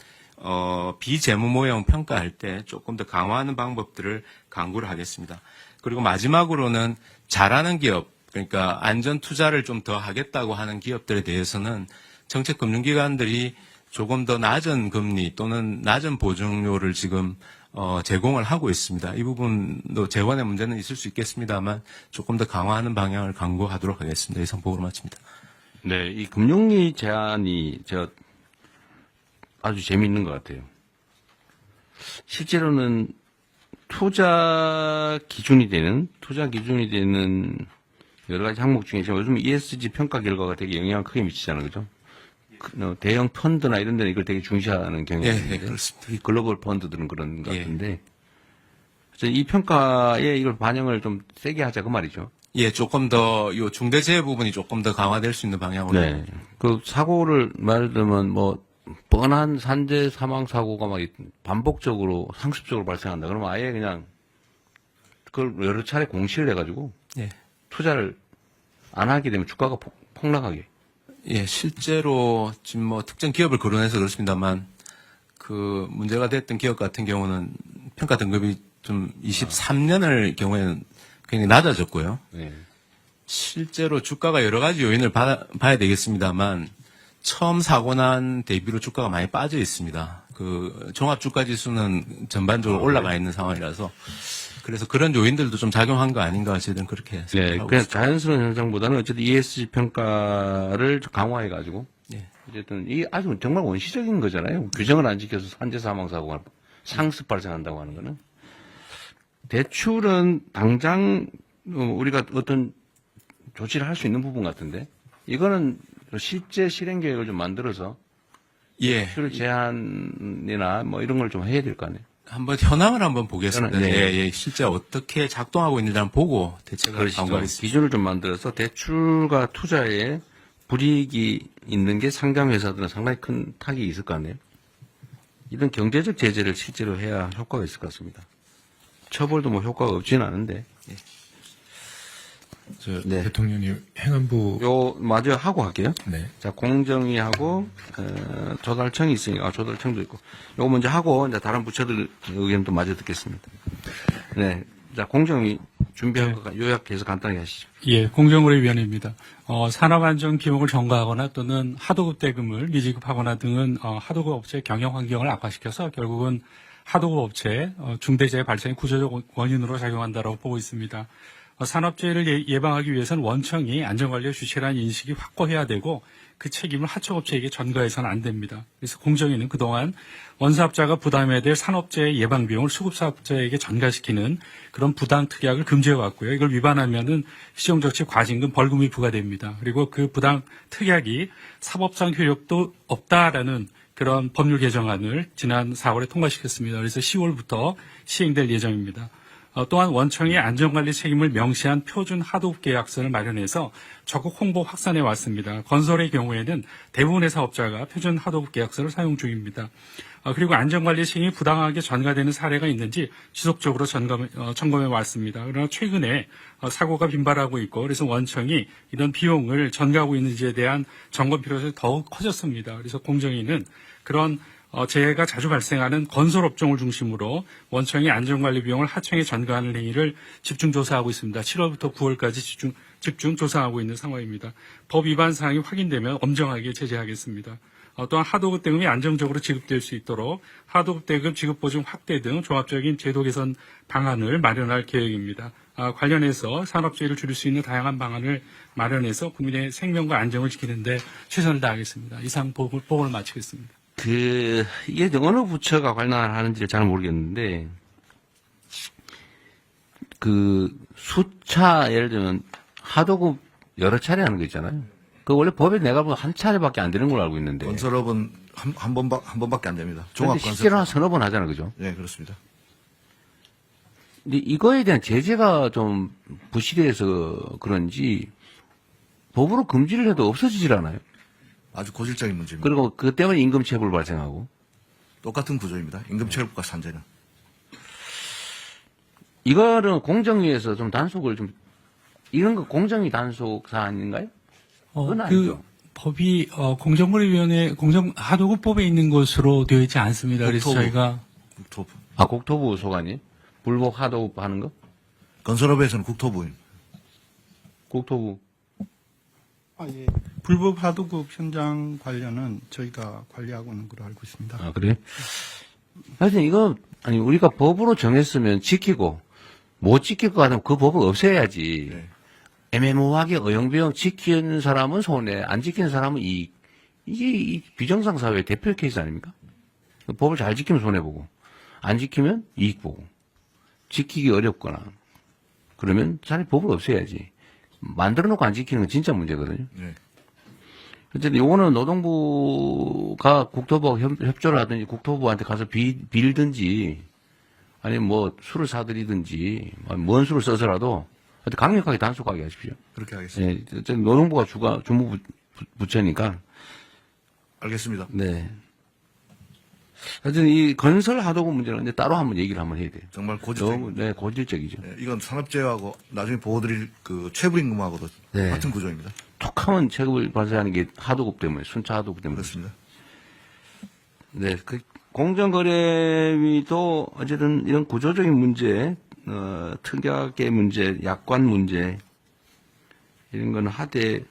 비재무 모형 평가할 때 조금 더 강화하는 방법들을 강구를 하겠습니다. 그리고 마지막으로는 잘하는 기업, 그러니까 안전 투자를 좀 더 하겠다고 하는 기업들에 대해서는 정책금융기관들이 조금 더 낮은 금리 또는 낮은 보증료를 지금 제공을 하고 있습니다. 이 부분도 재원의 문제는 있을 수 있겠습니다만 조금 더 강화하는 방향을 강구하도록 하겠습니다. 이상 보고로 마칩니다. 네, 이 금융위 제안이 아주 재미있는 것 같아요. 실제로는 투자 기준이 되는 여러 가지 항목 중에 요즘 ESG 평가 결과가 되게 영향을 크게 미치잖아요, 그죠? 대형 펀드나 이런 데는 이걸 되게 중시하는 경향이 있는데, 그렇습니다. 이 글로벌 펀드들은 그런 것 같은데, 이 평가에 이걸 반영을 좀 세게 하자 그 말이죠. 예, 조금 더 요 중대재해 부분이 조금 더 강화될 수 있는 방향으로. 네. 그 사고를 말을 들면 뻔한 산재 사망 사고가 막 반복적으로 상습적으로 발생한다. 그러면 아예 그냥 그걸 여러 차례 공시를 해가지고 예. 투자를 안 하게 되면 주가가 폭락하게. 예, 실제로 지금 특정 기업을 거론해서 그렇습니다만 그 문제가 됐던 기업 같은 경우는 평가 등급이 좀 23년을 경우에는 굉장히 낮아졌고요. 네. 실제로 주가가 여러 가지 요인을 봐야 되겠습니다만 처음 사고 난 대비로 주가가 많이 빠져 있습니다. 그 종합 주가 지수는 전반적으로 올라가 있는 상황이라서 그래서 그런 요인들도 좀 작용한 거 아닌가 저희들은 그렇게 네, 생각하고 그냥 있습니다. 자연스러운 현상보다는 어쨌든 ESG 평가를 강화해가지고 예. 어쨌든 이 아주 정말 원시적인 거잖아요. 규정을 안 지켜서 산재 사망 사고가 상습 발생한다고 하는 거는 대출은 당장 우리가 어떤 조치를 할 수 있는 부분 같은데 이거는 실제 실행 계획을 좀 만들어서 예. 대출 제한이나 이런 걸 좀 해야 될 거 아니에요. 한번 현황을 한번 보겠습니다. 네. 예, 실제 어떻게 작동하고 있는지 한번 보고 대책을 강구하겠습니다. 기준을 좀 만들어서 대출과 투자에 불이익이 있는 게 상장 회사들은 상당히 큰 타격이 있을 거 아니에요. 이런 경제적 제재를 실제로 해야 효과가 있을 것 같습니다. 처벌도 효과가 없지는 않은데. 네. 대통령님 행안부 마저 하고 할게요. 네. 자, 공정위하고 조달청이 있으니까 조달청도 있고 요거 먼저 하고 이제 다른 부처들 의견도 마저 듣겠습니다. 네. 자, 공정위 준비한 거 요약해서 간단하게 하시죠. 예, 공정거래위원회입니다. 산업안전 기록을 전가하거나 또는 하도급 대금을 미지급하거나 등은 하도급 업체의 경영 환경을 악화시켜서 결국은 하도급 업체 중대재해 발생의 구조적 원인으로 작용한다고 보고 있습니다. 산업재해를 예방하기 위해서는 원청이 안전관리의 주체라는 인식이 확고해야 되고 그 책임을 하청업체에게 전가해서는 안 됩니다. 그래서 공정위는 그동안 원사업자가 부담해야 될 산업재해 예방 비용을 수급사업자에게 전가시키는 그런 부당 특약을 금지해왔고요. 이걸 위반하면은 시정조치 과징금 벌금이 부과됩니다. 그리고 그 부당 특약이 사법상 효력도 없다라는 그런 법률 개정안을 지난 4월에 통과시켰습니다. 그래서 10월부터 시행될 예정입니다. 또한 원청이 안전관리 책임을 명시한 표준 하도급 계약서를 마련해서 적극 홍보 확산해 왔습니다. 건설의 경우에는 대부분의 사업자가 표준 하도급 계약서를 사용 중입니다. 그리고 안전관리 책임이 부당하게 전가되는 사례가 있는지 지속적으로 점검해 왔습니다. 그러나 최근에 사고가 빈발하고 있고 그래서 원청이 이런 비용을 전가하고 있는지에 대한 점검 필요성이 더욱 커졌습니다. 그래서 공정위는 그런 재해가 자주 발생하는 건설업종을 중심으로 원청이 안전관리 비용을 하청에 전가하는 행위를 집중 조사하고 있습니다. 7월부터 9월까지 집중 조사하고 있는 상황입니다. 법 위반 사항이 확인되면 엄정하게 제재하겠습니다. 또한 하도급 대금이 안정적으로 지급될 수 있도록 하도급 대금 지급 보증 확대 등 종합적인 제도 개선 방안을 마련할 계획입니다. 관련해서 산업재해를 줄일 수 있는 다양한 방안을 마련해서 국민의 생명과 안정을 지키는 데 최선을 다하겠습니다. 이상 보고를 마치겠습니다. 이게 어느 부처가 관할하는지 잘 모르겠는데, 수차, 예를 들면, 하도급 여러 차례 하는 거 있잖아요. 원래 법에 내가 보면 한 차례밖에 안 되는 걸로 알고 있는데. 건설업은 한 번밖에 안 됩니다. 근데 실제로 한 서너 번 하잖아요, 그죠? 네, 그렇습니다. 근데 이거에 대한 제재가 좀 부실해서 그런지, 법으로 금지를 해도 없어지질 않아요. 아주 고질적인 문제입니다. 그리고 그 때문에 임금체불 발생하고. 똑같은 구조입니다. 임금체불과 산재는. 이거는 공정위에서 좀 단속을 이런 거 공정위 단속 사안인가요? 그건 아니죠. 법이 공정거래위원회 공정하도급법에 있는 것으로 되어 있지 않습니다. 그래서 국토부. 저희가 국토부 소관이 불법 하도급 하는 거? 건설업에서는 국토부입니다. 국토부. 예. 불법 하도급 현장 관련은 저희가 관리하고 있는 걸로 알고 있습니다. 아, 그래요? 하여튼 이거, 아니, 우리가 법으로 정했으면 지키고, 못 지킬 것 같으면 그 법을 없애야지. 네. 애매모호하게 어영부영 지키는 사람은 손해, 안 지키는 사람은 이익. 이게 이 비정상 사회의 대표 케이스 아닙니까? 법을 잘 지키면 손해보고, 안 지키면 이익 보고, 지키기 어렵거나, 그러면 차라리 법을 없애야지. 만들어 놓고 안 지키는 건 진짜 문제거든요. 네. 어쨌든 요거는 노동부가 국토부와 협조를 하든지 국토부한테 가서 빌든지 아니면 뭐 술을 사드리든지 뭔 술을 써서라도 하여튼 강력하게 단속하게 하십시오. 그렇게 하겠습니다. 예, 어쨌든 노동부가 주무 부처니까. 알겠습니다. 네. 하여튼 이 건설 하도급 문제는 이제 따로 한번 얘기를 한번 해야 돼요. 정말 고질적입니다. 네, 고질적이죠. 네, 이건 산업재해하고 나중에 보호드릴 그 최불임금하고도 네. 같은 구조입니다. 툭하면 체급을 발생하는 게 하도급 때문에, 순차 하도급 때문에. 그렇습니다. 네, 그 공정거래위도 어쨌든 이런 구조적인 문제, 특약의 문제, 약관 문제 이런 거는 하되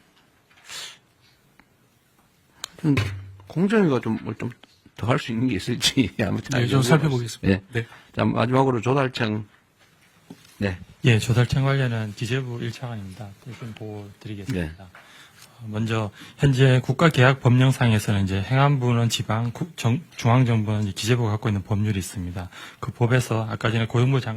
공정위가 좀 더 할 수 있는 게 있을지 아무튼 네, 좀 살펴보겠습니다. 네. 네. 자, 마지막으로 조달청. 네. 예, 조달청 관련은 기재부 1차관입니다. 좀 보고 드리겠습니다. 먼저 현재 국가계약법령상에서는 이제 행안부는 지방, 중앙정부는 이제 기재부가 갖고 있는 법률이 있습니다. 그 법에서 아까 전에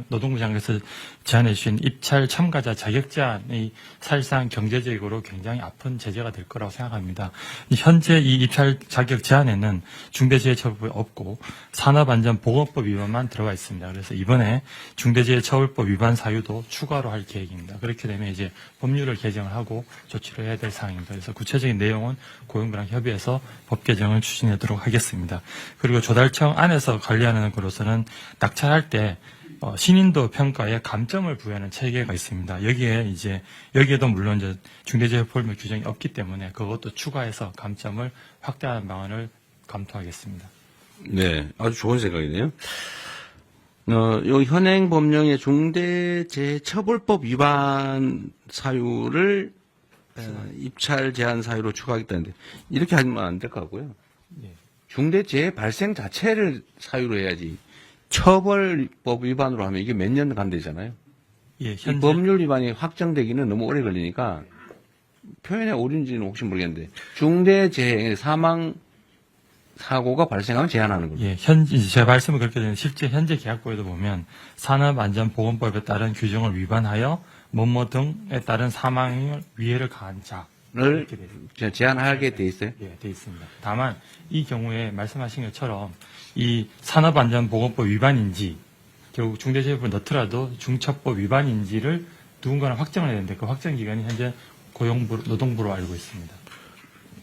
노동부 장관께서 제안해 주신 입찰 참가자 자격 제한이 사실상 경제적으로 굉장히 아픈 제재가 될 거라고 생각합니다. 현재 이 입찰 자격 제한에는 중대재해처벌법이 없고 산업안전보건법 위반만 들어가 있습니다. 그래서 이번에 중대재해처벌법 위반 사유도 추가로 할 계획입니다. 그렇게 되면 이제 법률을 개정을 하고 조치를 해야 될 사항입니다. 그래서 구체적인 내용은 고용부랑 협의해서 법 개정을 추진하도록 하겠습니다. 그리고 조달청 안에서 관리하는 것으로서는 낙찰할 때 신인도 평가에 감점을 부여하는 체계가 있습니다. 여기에도 물론 이제 중대재해법률 규정이 없기 때문에 그것도 추가해서 감점을 확대하는 방안을 검토하겠습니다. 네, 아주 좋은 생각이네요. 요 현행 법령의 중대재해처벌법 위반 사유를 입찰 제한 사유로 추가하겠다는데 이렇게 하면 안 될 것 같고요. 중대재해 발생 자체를 사유로 해야지 처벌법 위반으로 하면 이게 몇 년 간대잖아요. 예, 이 법률 위반이 확정되기는 너무 오래 걸리니까 표현의 오류인지는 혹시 모르겠는데 중대재해 사망 사고가 발생하면 제한하는 거죠. 예, 제 말씀을 그렇게 되는 실제 현재 계약법에도 보면 산업안전보건법에 따른 규정을 위반하여 뭐뭐 등에 따른 사망을 위해를 가한 자를 제한하게 돼 있어요? 예, 돼 있습니다. 다만 이 경우에 말씀하신 것처럼 이 산업안전보건법 위반인지 결국 중대재해법을 넣더라도 중처법 위반인지를 누군가는 확정을 해야 되는데 그 확정 기간이 현재 노동부로 알고 있습니다.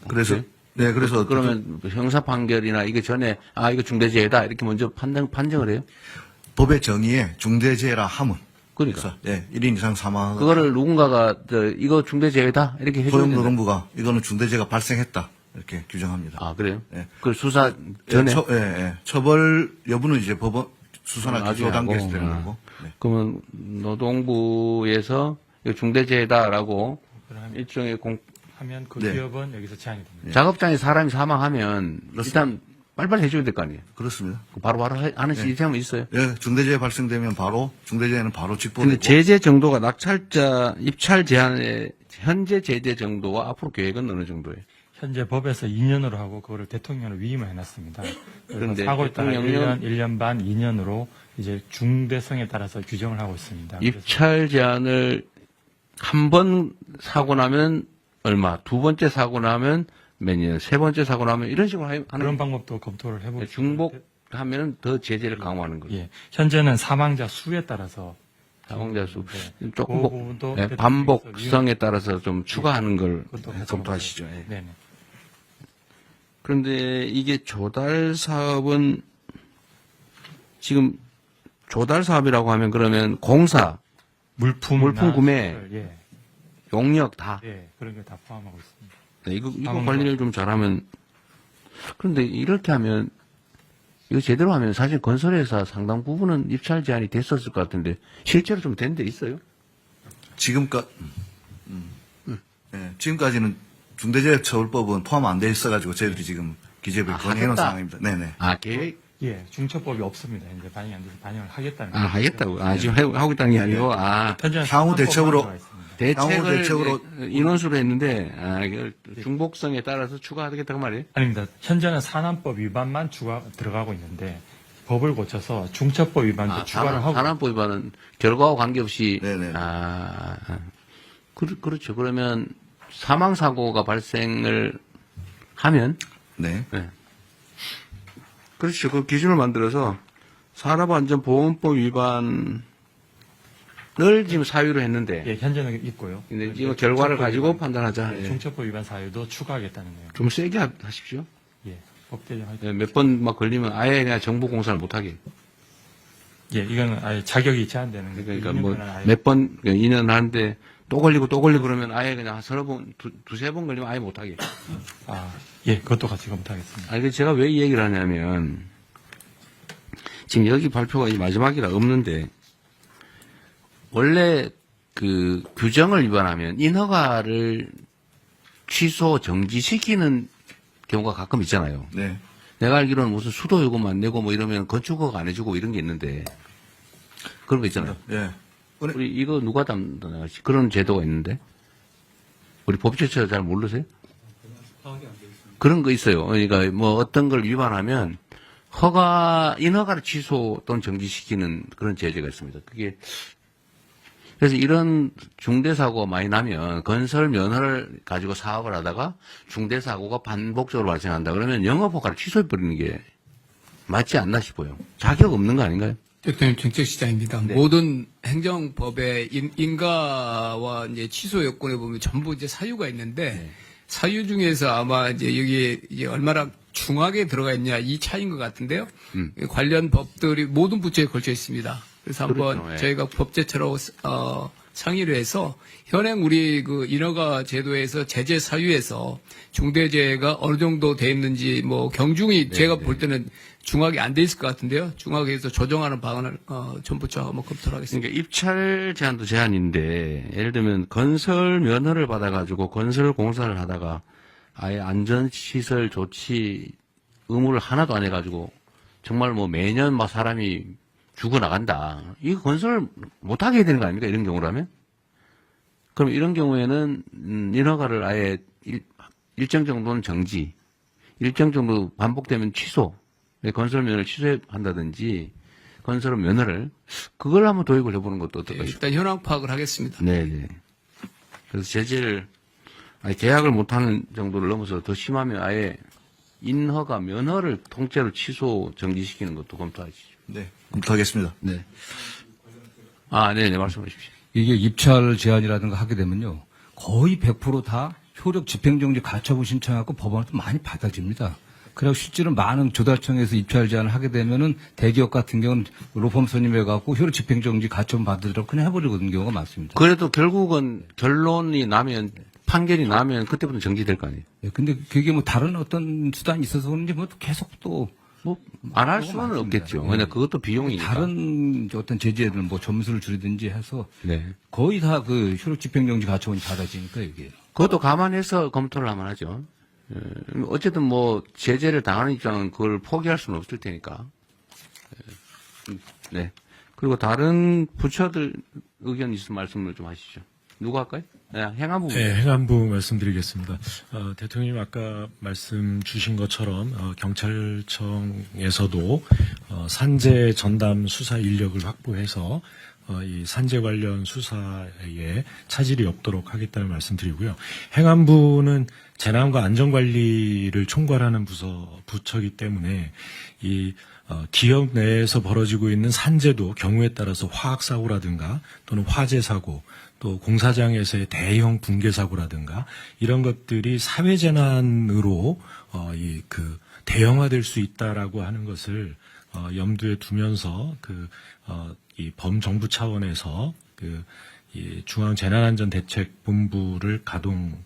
그래서 네, 그래서 그러면 형사 판결이나 이게 전에 이거 중대재해다 이렇게 먼저 판정을 해요? 법의 정의에 중대재해라 함은 그러니까. 예, 1인 이상 사망. 그거를 누군가가 이거 중대재해다 이렇게 해줘야 된다. 고용노동부가 이거는 중대재해가 발생했다 이렇게 규정합니다. 아, 그래요? 예. 그 수사 전에 처벌 여부는 이제 법원 수사나 나중에 기소 단계에서 하고. 되는 거고. 네. 그러면 노동부에서 이거 중대재해다라고 일종의 하면 그 네. 기업은 여기서 제한이 됩니다. 작업장에 사람이 사망하면 일단 빨리빨리 해줘야 될 거 아니에요? 그렇습니다. 바로바로 하는 시스템은 있어요? 예, 중대재해 발생되면 중대재해는 바로 직보되고. 근데 제재 정도가 입찰 제한의 현재 제재 정도와 앞으로 계획은 어느 정도예요? 현재 법에서 2년으로 하고 그거를 대통령으로 위임을 해놨습니다. 그런데 사고에 따라 대통령은 1년 반, 2년으로 이제 중대성에 따라서 규정을 하고 있습니다. 입찰 제한을 한 번 사고 나면 얼마, 두 번째 사고 나면 몇 년, 세 번째 사고 나면 이런 식으로 하는 그런 방법도 검토를 해보고 중복하면 더 제재를 강화하는 거죠. 예, 현재는 사망자 수에 따라서 사망자 수 그 조금 부분도 반복성에 따라서 좀 추가하는 걸 검토하시죠. 예. 네네. 그런데 이게 조달 사업은 지금 조달 사업이라고 하면 그러면 공사, 물품 구매, 예. 용역 다. 예, 그런 걸 다 포함하고 있습니다. 네, 이거 관리를 좀 잘하면. 그런데 이렇게 하면, 이거 제대로 하면 사실 건설회사 상당 부분은 입찰 제한이 됐었을 것 같은데, 실제로 좀 된 데 있어요? 네, 지금까지는 중대재해처벌법은 포함 안 돼 있어가지고 저희들이 지금 기재부에 건의해놓은 상황입니다. 네네. 계획? 예, 중처법이 없습니다. 이제 반영이 안 돼서 반영을 하겠다는 거죠. 하겠다고. 지금 하고 있다는 게 아니고, 향후 대책으로, 대책을 인원수로 했는데, 중복성에 따라서 추가하겠다고 말이에요? 아닙니다. 현재는 산안법 위반만 들어가고 있는데 법을 고쳐서 중처법 위반도 추가를 하고. 산안법 위반은 결과와 관계없이. 그렇죠. 그러면 사망사고가 발생을 하면. 네. 그렇죠. 그 기준을 만들어서 산업안전보건법 위반을 지금 사유로 했는데. 예, 현재는 있고요. 근데 지금 결과를 가지고 판단하자. 예, 중처법 위반 사유도 추가하겠다는 거예요. 좀 세게 하십시오. 예, 법 개정할 몇 번 막 걸리면 아예 그냥 정부 공사를 못하게. 예, 이거는 아예 자격이 있지 않다는 거예요. 그러니까 뭐 몇 번 2년 하는데 또 걸리고 그러면 아예 그냥 서너 번, 두세 번 걸리면 아예 못하게. 예, 그것도 같이 검토하겠습니다. 아니, 제가 왜 이 얘기를 하냐면, 지금 여기 발표가 이 마지막이라 없는데, 원래 그 규정을 위반하면 인허가를 취소, 정지시키는 경우가 가끔 있잖아요. 네. 내가 알기로는 무슨 수도 요금 안 내고 뭐 이러면 건축허가 안 해주고 이런 게 있는데, 그런 거 있잖아요. 네. 우리 이거 누가 담당하지? 그런 제도가 있는데? 우리 법제처 잘 모르세요? 그런 거 있어요. 그러니까 뭐 어떤 걸 위반하면 인허가를 취소 또는 정지시키는 그런 제재가 있습니다. 그래서 이런 중대사고가 많이 나면 건설 면허를 가지고 사업을 하다가 중대사고가 반복적으로 발생한다. 그러면 영업허가를 취소해버리는 게 맞지 않나 싶어요. 자격 없는 거 아닌가요? 대통령 정책시장입니다. 네. 모든 행정법에 인가와 이제 취소 요건에 보면 전부 이제 사유가 있는데 사유 중에서 아마 이제 여기에 이제 얼마나 중하게 들어가 있냐 이 차이인 것 같은데요. 관련 법들이 모든 부처에 걸쳐 있습니다. 그래서 한번 그렇죠. 예. 저희가 법제처로 상의를 해서 현행 우리 그 인허가 제도에서 제재 사유에서 중대재해가 어느 정도 돼 있는지 뭐 경중이 제가 볼 때는 중하게 안 돼 있을 것 같은데요. 중하게 해서 조정하는 방안을 정부처가 한번 검토를 하겠습니다. 그러니까 입찰 제한도 제한인데 예를 들면 건설 면허를 받아가지고 건설 공사를 하다가 아예 안전시설 조치 의무를 하나도 안 해가지고 정말 뭐 매년 막 사람이 죽어나간다. 이거 건설 못하게 해야 되는 거 아닙니까? 이런 경우라면? 그럼 이런 경우에는 인허가를 아예 일정 정도는 정지, 일정 정도 반복되면 취소, 건설 면허를 취소한다든지 건설 면허를 그걸 한번 도입을 해보는 것도 어떨까 싶습니다. 일단 현황 파악을 하겠습니다. 네네. 그래서 제재를 계약을 못하는 정도를 넘어서 더 심하면 아예 인허가 면허를 통째로 취소 정지시키는 것도 검토하시죠. 네, 검토하겠습니다. 네. 네네, 말씀해 주십시오. 이게 입찰 제한이라든가 하게 되면요. 거의 100% 다 효력 집행정지 가처분 신청하고 법원에서 많이 받아집니다. 그리고 실제로 많은 조달청에서 입찰 제한을 하게 되면은 대기업 같은 경우는 로펌 선임해갖고 효력 집행정지 가처분 받으더라도 그냥 해버리거든 경우가 많습니다. 그래도 결국은 결론이 나면, 판결이 나면 그때부터 정지될 거 아니에요? 예, 근데 그게 뭐 다른 어떤 수단이 있어서 그런지 뭐 계속 또 안 할 수는 없겠죠. 왜냐 그것도 비용이니까. 다른 어떤 제재를 뭐 점수를 줄이든지 해서 네. 거의 다 그 효력 집행정지 가처분이 받아지니까 이게. 그것도 감안해서 검토를 하면 하죠. 어쨌든 뭐 제재를 당하는 입장은 그걸 포기할 수는 없을 테니까. 네. 그리고 다른 부처들 의견 있으면 말씀을 좀 하시죠. 누구 할까요? 네, 행안부. 네, 행안부 말씀드리겠습니다. 대통령님 아까 말씀 주신 것처럼 경찰청에서도 산재 전담 수사 인력을 확보해서 이 산재 관련 수사에 차질이 없도록 하겠다는 말씀드리고요. 행안부는 재난과 안전관리를 총괄하는 부처이기 때문에 이 기업 내에서 벌어지고 있는 산재도 경우에 따라서 화학사고라든가 또는 화재사고 또 공사장에서의 대형 붕괴사고라든가 이런 것들이 사회재난으로 대형화될 수 있다라고 하는 것을 염두에 두면서 이 범정부 차원에서 이 중앙재난안전대책본부를 가동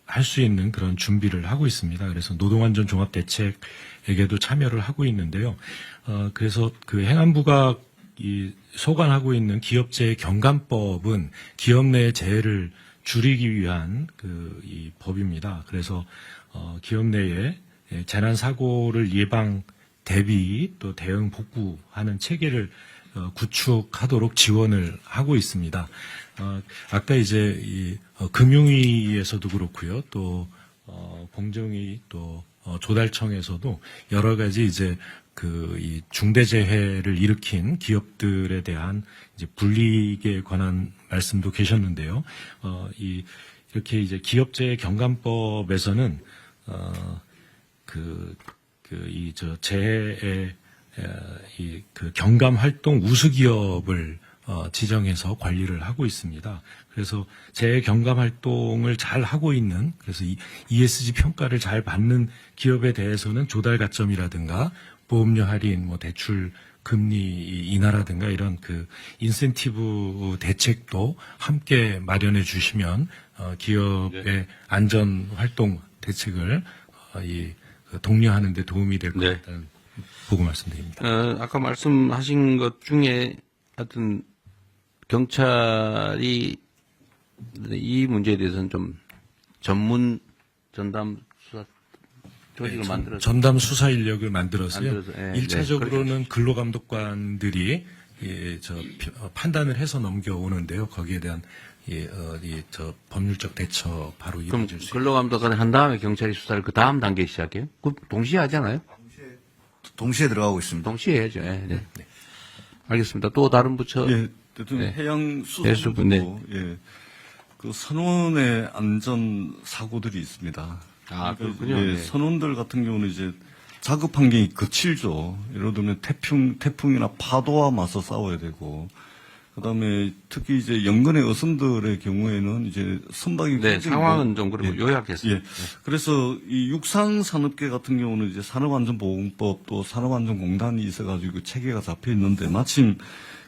할 수 있는 그런 준비를 하고 있습니다. 그래서 노동안전 종합대책에게도 참여를 하고 있는데요. 그래서 그 행안부가 소관하고 있는 기업재해 경감법은 기업 내 재해를 줄이기 위한 이 법입니다. 그래서 기업 내에 재난 사고를 예방, 대비 또 대응 복구하는 체계를 구축하도록 지원을 하고 있습니다. 아까 이제 금융위에서도 그렇고요. 또 공정위 또 조달청에서도 여러 가지 이제 이 중대재해를 일으킨 기업들에 대한 이제 불이익에 관한 말씀도 계셨는데요. 이렇게 이제 기업재해 경감법에서는 재해의 경감 활동 우수 기업을 지정해서 관리를 하고 있습니다. 그래서 재해 경감 활동을 잘 하고 있는, 그래서 ESG 평가를 잘 받는 기업에 대해서는 조달 가점이라든가 보험료 할인, 대출 금리 인하라든가 이런 인센티브 대책도 함께 마련해 주시면 기업의 안전 활동 대책을 독려하는 데 도움이 될 것 같다는 보고 말씀드립니다. 아까 말씀하신 것 중에 하여튼 경찰이 이 문제에 대해서는 좀 전문 전담 수사 조직을 만들어서 전담 수사 인력을 만들어서요. 네, 1차적으로는 근로감독관들이 판단을 해서 넘겨오는데요. 거기에 대한 법률적 대처 바로 이루어질 수 있습니다. 근로감독관을 한 다음에 경찰이 수사를 그 다음 단계에 시작해요? 동시에 하잖아요? 동시에 들어가고 있습니다. 동시에 해야죠. 네. 알겠습니다. 또 다른 부처. 예, 대통령 해양수산부도 그 선원의 안전 사고들이 있습니다. 그렇군요. 예, 선원들 같은 경우는 이제 작업 환경이 거칠죠. 예를 들면 태풍이나 파도와 맞서 싸워야 되고, 그다음에 특히 이제 연근의 어선들의 경우에는 이제 선박이 상황은 좀 그리고 요약해서. 예. 그래서 이 육상산업계 같은 경우는 이제 산업안전보건법 또 산업안전공단이 있어가지고 체계가 잡혀 있는데 마침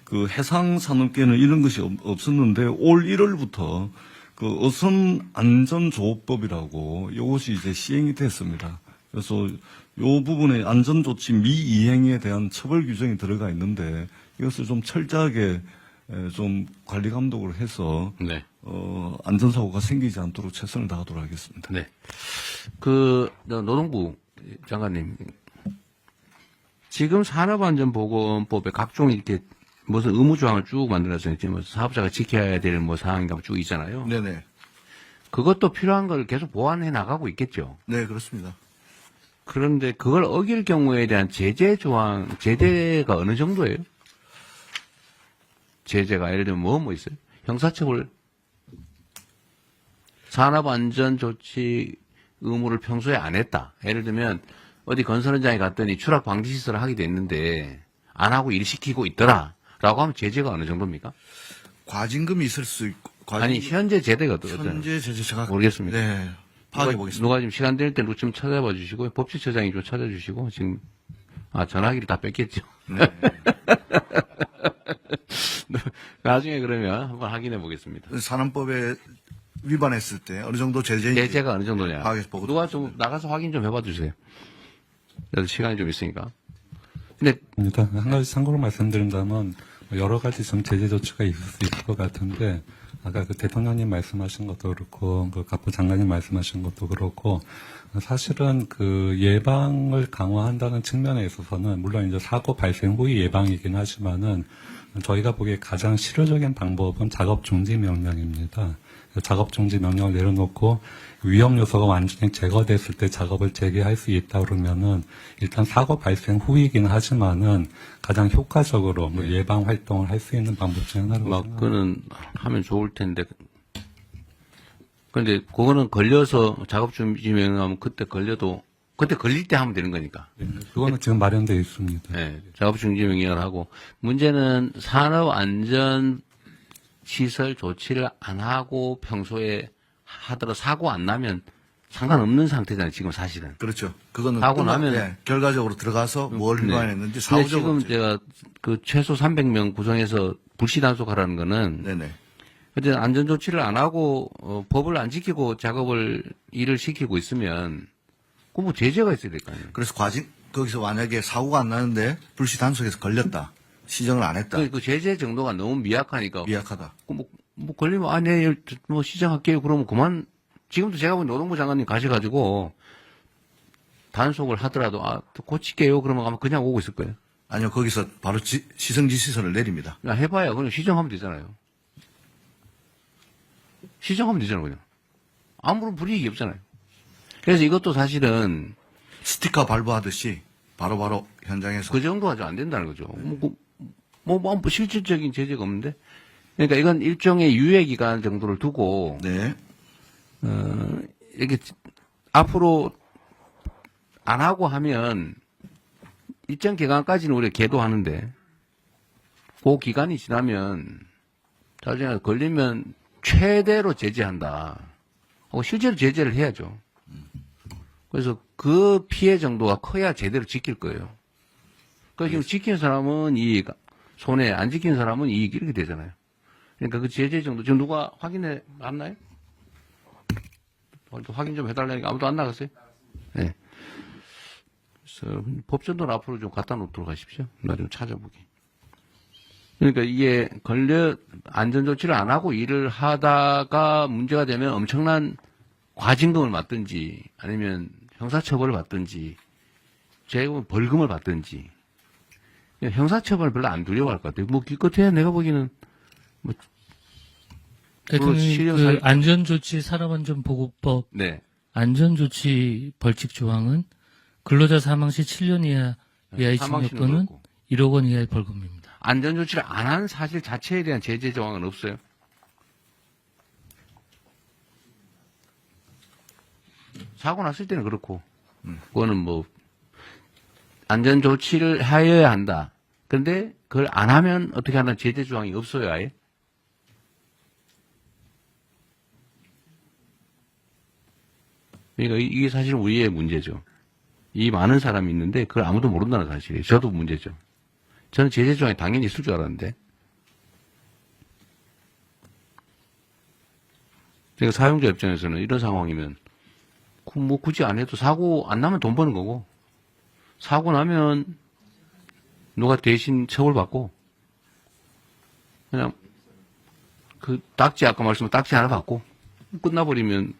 그 해상산업계는 이런 것이 없었는데 올 1월부터 그 어선안전조업법이라고 이것이 이제 시행이 됐습니다. 그래서 요 부분에 안전조치 미이행에 대한 처벌 규정이 들어가 있는데 이것을 좀 철저하게 좀 관리 감독을 해서 안전사고가 생기지 않도록 최선을 다하도록 하겠습니다. 네. 노동부 장관님, 지금 산업안전보건법에 각종 이렇게 무슨 의무조항을 쭉 만들어서 이제 사업자가 지켜야 될 사항이 쭉 있잖아요. 네네. 그것도 필요한 걸 계속 보완해 나가고 있겠죠. 네, 그렇습니다. 그런데 그걸 어길 경우에 대한 제재가 어느 정도예요? 제재가 예를 들면 뭐 있어요? 형사처벌, 산업안전조치 의무를 평소에 안 했다. 예를 들면 어디 건설 현장에 갔더니 추락 방지 시설을 하게 됐는데 안 하고 일 시키고 있더라라고 하면 제재가 어느 정도입니까? 과징금이 있을 수 있고. 아니 현재 제재가 어떠세요? 현재 제재 제가 모르겠습니다. 네, 파악해 보겠습니다. 누가 지금 시간 될 때 좀 찾아봐 주시고 법제처장이 좀 찾아주시고 지금 전화기를 다 뺐겠죠. 네. 나중에 그러면 한번 확인해 보겠습니다. 산업법에 위반했을 때 어느 정도 제재가 어느 정도냐. 보고 누가 좀 나가서 확인 좀 해봐 주세요. 그래도 시간이 좀 있으니까. 근데 일단 한 가지 참고로 말씀드린다면 여러 가지 좀 제재 조치가 있을 수 있을 것 같은데 아까 그 대통령님 말씀하신 것도 그렇고 그 갑부 장관님 말씀하신 것도 그렇고 사실은 그 예방을 강화한다는 측면에 있어서는 물론 이제 사고 발생 후의 예방이긴 하지만은 저희가 보기에 가장 실효적인 방법은 작업 중지 명령입니다. 작업 중지 명령을 내려놓고 위험 요소가 완전히 제거됐을 때 작업을 재개할 수 있다 그러면은 일단 사고 발생 후이긴 하지만은 가장 효과적으로 예방 활동을 할 수 있는 방법 중 하나라고 생각합니다. 그거는 하면 좋을 텐데. 그런데 그거는 걸려서 작업 중지 명령하면 그때 걸릴 때 하면 되는 거니까. 그거는 지금 마련되어 있습니다. 네, 작업 중지 명령을 하고 문제는 산업 안전 시설 조치를 안 하고 평소에 하더라도 사고 안 나면 상관없는 상태잖아요, 지금 사실은. 그렇죠. 그거는 사고 나면 결과적으로 들어가서 뭘 위반했는지 사후적으로. 지금 제가 최소 300명 구성해서 불시 단속하라는 거는 어쨌든 안전조치를 안 하고, 법을 안 지키고 일을 시키고 있으면, 그 뭐 제재가 있어야 될 거 아니에요. 그래서 거기서 만약에 사고가 안 나는데 불시 단속에서 걸렸다. 시정을 안 했다. 그 제재 정도가 너무 미약하니까. 미약하다. 뭐 걸리면, 네, 뭐 시정할게요. 그러면 그만, 지금도 제가 보기엔 노동부 장관님 가셔가지고, 단속을 하더라도, 고칠게요. 그러면 아마 그냥 오고 있을 거예요. 아니요, 거기서 바로 시정지시서를 내립니다. 야, 해봐요. 그냥 시정하면 되잖아요. 시정하면 되잖아요, 그냥. 아무런 불이익이 없잖아요. 그래서 이것도 사실은 스티커 발부하듯이 바로바로 현장에서 그 정도가 안 된다는 거죠. 뭐 실질적인 제재가 없는데. 그러니까 이건 일종의 유예 기간 정도를 두고 이렇게 앞으로 안 하고 하면 일정 기간까지는 우리가 계도하는데 그 기간이 지나면 나중에 걸리면 최대로 제재한다. 실제로 제재를 해야죠. 그래서 그 피해 정도가 커야 제대로 지킬 거예요. 그러니까 지금 지키는 사람은 이익, 손해, 안 지키는 사람은 이익 이렇게 되잖아요. 그러니까 그 제재 정도, 지금 누가 확인해 놨나요? 확인 좀 해달라니까 아무도 안 나갔어요? 네. 그래서 법전도는 앞으로 좀 갖다 놓도록 하십시오. 나 좀 찾아보기. 그러니까 이게 안전조치를 안 하고 일을 하다가 문제가 되면 엄청난 과징금을 받든지 아니면 형사처벌을 받든지 제가 벌금을 받든지 형사처벌을 별로 안 두려워할 것 같아요. 뭐 기껏해야 내가 보기에는 대통령님 그 안전조치 산업안전보고법 네. 안전조치 벌칙 조항은 근로자 사망 시 7년 이하의 징역 또는 1억 원 이하의 벌금입니다. 안전조치를 안 한 사실 자체에 대한 제재 조항은 없어요. 사고 났을 때는 그렇고, 그거는 뭐, 안전조치를 하여야 한다. 그런데 그걸 안 하면 어떻게 하는 제재 조항이 없어요, 아예? 그러니까 이게 사실 우리의 문제죠. 이 많은 사람이 있는데 그걸 아무도 모른다는 사실이에요. 저도 문제죠. 저는 제재 조항이 당연히 있을 줄 알았는데. 그러니까 사용자 입장에서는 이런 상황이면 뭐 굳이 안 해도 사고 안 나면 돈 버는 거고 사고 나면 누가 대신 처벌받고 그냥 그 딱지 아까 말씀한 딱지 하나 받고 끝나버리면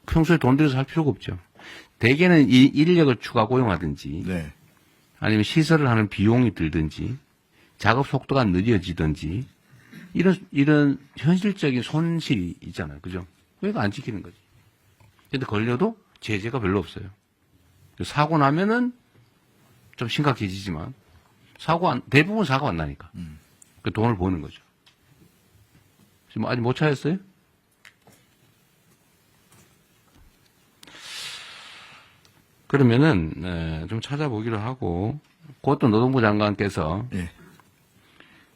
평소에 돈 들여서 할 필요가 없죠. 대개는 이 인력을 추가 고용하든지 아니면 시설을 하는 비용이 들든지 작업 속도가 느려지든지 이런 현실적인 손실이 있잖아요. 그죠? 그러니까 안 지키는 거지. 근데 걸려도 제재가 별로 없어요. 사고 나면은 좀 심각해지지만 대부분 사고 안 나니까. 그 돈을 버는 거죠. 지금 아직 못 찾았어요? 그러면은 좀 찾아보기로 하고 그것도 노동부 장관께서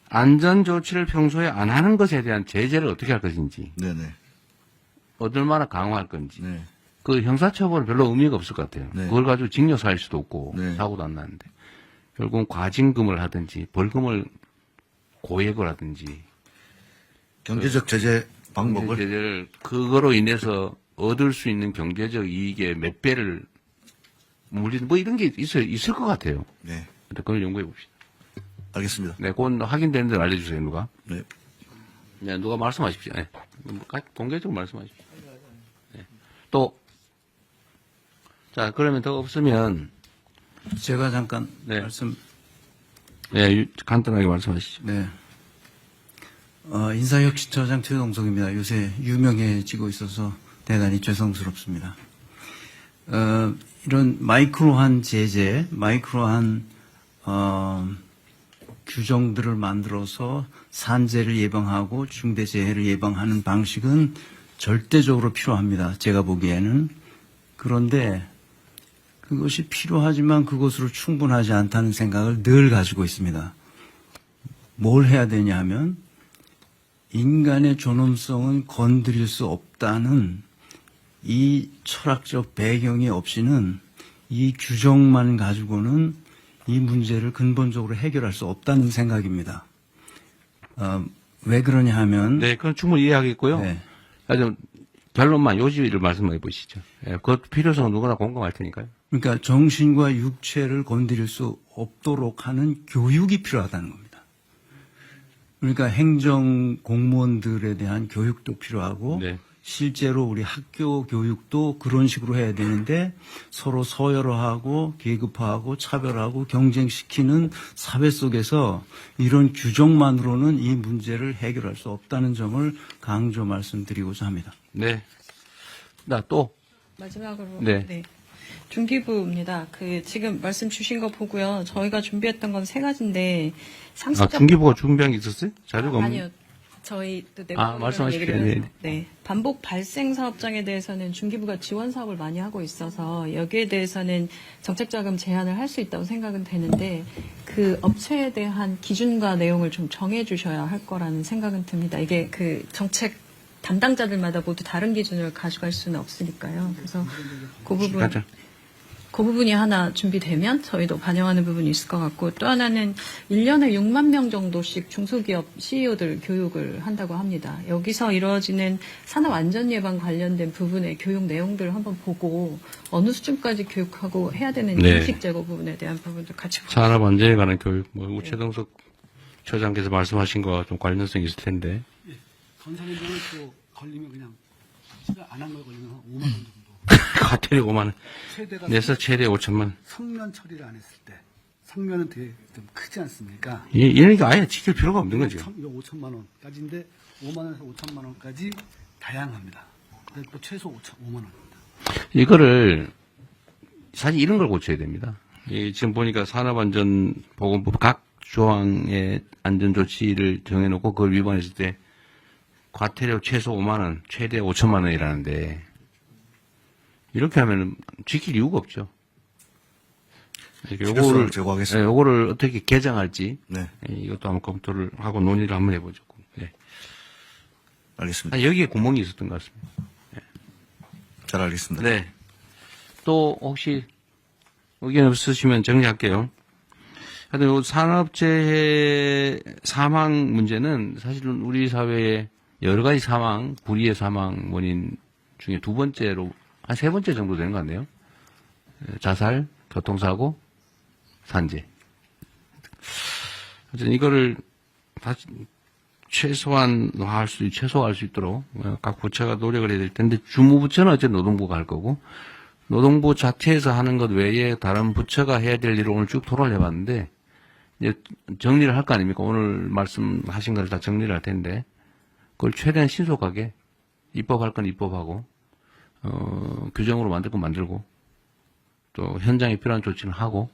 안전조치를 평소에 안 하는 것에 대한 제재를 어떻게 할 것인지 얼마나 강화할 건지 그 형사처벌은 별로 의미가 없을 것 같아요. 그걸 가지고 징역 살 수도 없고 사고도 안 나는데 결국은 과징금을 하든지 벌금을 고액을 하든지 경제적 제재 방법을 제재를 그거로 인해서 얻을 수 있는 경제적 이익의 몇 배를 물린 뭐 이런 게 있을 것 같아요. 네. 그걸 연구해 봅시다. 알겠습니다. 네, 그건 확인되는 대로 알려주세요, 누가. 네. 네, 누가 말씀하십시오. 네. 공개적으로 말씀하십시오. 네. 또, 자, 그러면 더 없으면. 제가 잠깐 말씀. 네, 간단하게 말씀하시죠. 네. 인사혁신처장 최동석입니다. 요새 유명해지고 있어서 대단히 죄송스럽습니다. 이런 마이크로한 제재, 마이크로한, 규정들을 만들어서 산재를 예방하고 중대재해를 예방하는 방식은 절대적으로 필요합니다. 제가 보기에는. 그런데 그것이 필요하지만 그것으로 충분하지 않다는 생각을 늘 가지고 있습니다. 뭘 해야 되냐 하면 인간의 존엄성은 건드릴 수 없다는 이 철학적 배경이 없이는 이 규정만 가지고는 이 문제를 근본적으로 해결할 수 없다는 생각입니다. 왜 그러냐 하면 네, 그건 충분히 이해하겠고요. 네. 좀 결론만 요지를 말씀해 보시죠. 예, 그 필요성은 누구나 공감할 테니까요. 그러니까 정신과 육체를 건드릴 수 없도록 하는 교육이 필요하다는 겁니다. 그러니까 행정 공무원들에 대한 교육도 필요하고 네. 실제로 우리 학교 교육도 그런 식으로 해야 되는데 서로 서열화하고 계급화하고 차별하고 경쟁시키는 사회 속에서 이런 규정만으로는 이 문제를 해결할 수 없다는 점을 강조 말씀드리고자 합니다. 네. 나 또. 마지막으로. 네. 중기부입니다. 지금 말씀 주신 거 보고요. 저희가 준비했던 건 3가지인데 상습적 중기부가 준비한 게 있었어요? 자료가 없는. 아니요. 저희 또 내부적으로 말씀하십시오. 얘기를 네. 네. 반복 발생 사업장에 대해서는 중기부가 지원 사업을 많이 하고 있어서 여기에 대해서는 정책자금 제한을 할 수 있다고 생각은 되는데 그 업체에 대한 기준과 내용을 좀 정해 주셔야 할 거라는 생각은 듭니다. 이게 정책 담당자들마다 모두 다른 기준을 가져갈 수는 없으니까요. 그래서 그 부분이 하나 준비되면 저희도 반영하는 부분이 있을 것 같고 또 하나는 1년에 6만 명 정도씩 중소기업 CEO들 교육을 한다고 합니다. 여기서 이루어지는 산업 안전 예방 관련된 부분의 교육 내용들을 한번 보고 어느 수준까지 교육하고 해야 되는 인식 제고 부분에 대한 부분도 같이 보고 산업 안전에 관한 교육, 우체동석 처장께서 말씀하신 거와 좀 관련성이 있을 텐데. 건설운동을 또 걸리면 그냥 시간 안 한 걸 걸리면 한 5만 원 정도. 과태료 5만 원. 내서 최대 5천만 원. 성면 처리를 안 했을 때 성면은 되게 좀 크지 않습니까? 얘네가 아예 지킬 필요가 없는 거죠. 이거 5천만 원까지인데 5만 원에서 5천만 원까지 다양합니다. 근데 또 최소 5만 원입니다. 이거를 사실 이런 걸 고쳐야 됩니다. 지금 보니까 산업안전보건법 각 조항의 안전조치를 정해놓고 그걸 위반했을 때 과태료 최소 5만 원, 최대 5천만 원이라는데 이렇게 하면 지킬 이유가 없죠. 필요성을 제고하겠습니다. 요거를 어떻게 개정할지 네. 이것도 한번 검토를 하고 논의를 한번 해보죠. 네. 알겠습니다. 여기에 구멍이 있었던 것 같습니다. 네. 잘 알겠습니다. 네. 또 혹시 의견 없으시면 정리할게요. 하여튼 산업재해 사망 문제는 사실은 우리 사회의 여러 가지 사망, 불의의 사망 원인 중에 두 번째로 한 세 번째 정도 되는 것 같네요. 자살, 교통사고, 산재. 어쨌든 이거를 다시 최소화할 수 있도록 각 부처가 노력을 해야 될 텐데 주무부처는 어쨌든 노동부가 할 거고 노동부 자체에서 하는 것 외에 다른 부처가 해야 될 일을 오늘 쭉 토론을 해봤는데 이제 정리를 할 거 아닙니까? 오늘 말씀하신 걸 다 정리를 할 텐데 그걸 최대한 신속하게 입법할 건 입법하고 규정으로 만들 건 만들고 또 현장에 필요한 조치는 하고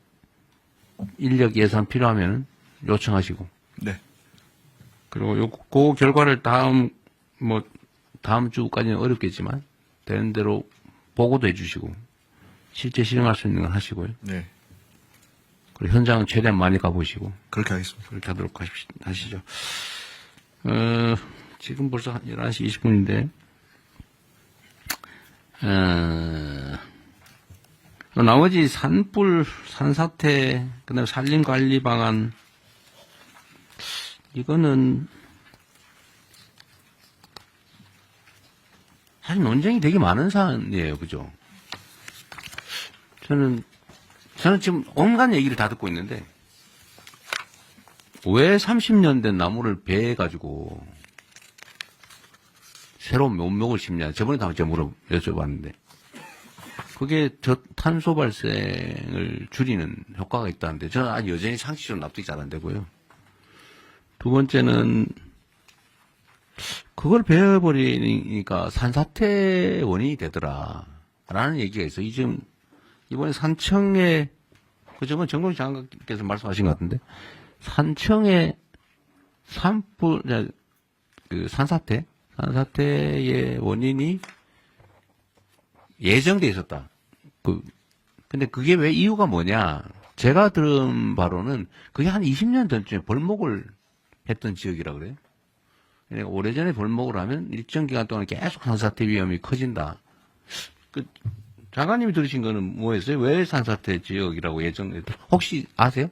인력 예산 필요하면 요청하시고 네. 그리고 그 결과를 다음 주까지는 어렵겠지만 되는 대로 보고도 해주시고 실제 실행할 수 있는 건 하시고요. 네. 그리고 현장은 최대한 많이 가보시고 그렇게 하겠습니다. 그렇게 하도록 하시죠. 지금 벌써 11시 20분인데 나머지 산불, 산사태, 그다음에 산림관리 방안 이거는 사실 논쟁이 되게 많은 사안이에요, 그죠? 저는 지금 온갖 얘기를 다 듣고 있는데 왜 30년 된 나무를 베가지고 새로운 묘목을 심냐? 저번에 다 제가 여쭤봤는데 그게 탄소 발생을 줄이는 효과가 있다는데 저는 아직 여전히 상식적으로 납득이 잘 안 되고요. 두 번째는 그걸 베어버리니까 산사태 원인이 되더라라는 얘기가 있어요. 지금 이번에 산청에 그저번 정동희 장관께서 말씀하신 것 같은데 산청에 산사태의 원인이 예정돼 있었다. 근데 그게 왜 이유가 뭐냐? 제가 들은 바로는 그게 한 20년 전쯤에 벌목을 했던 지역이라 그래요. 그러니까 오래전에 벌목을 하면 일정 기간 동안 계속 산사태 위험이 커진다. 장관님이 들으신 거는 뭐였어요? 왜 산사태 지역이라고 혹시 아세요?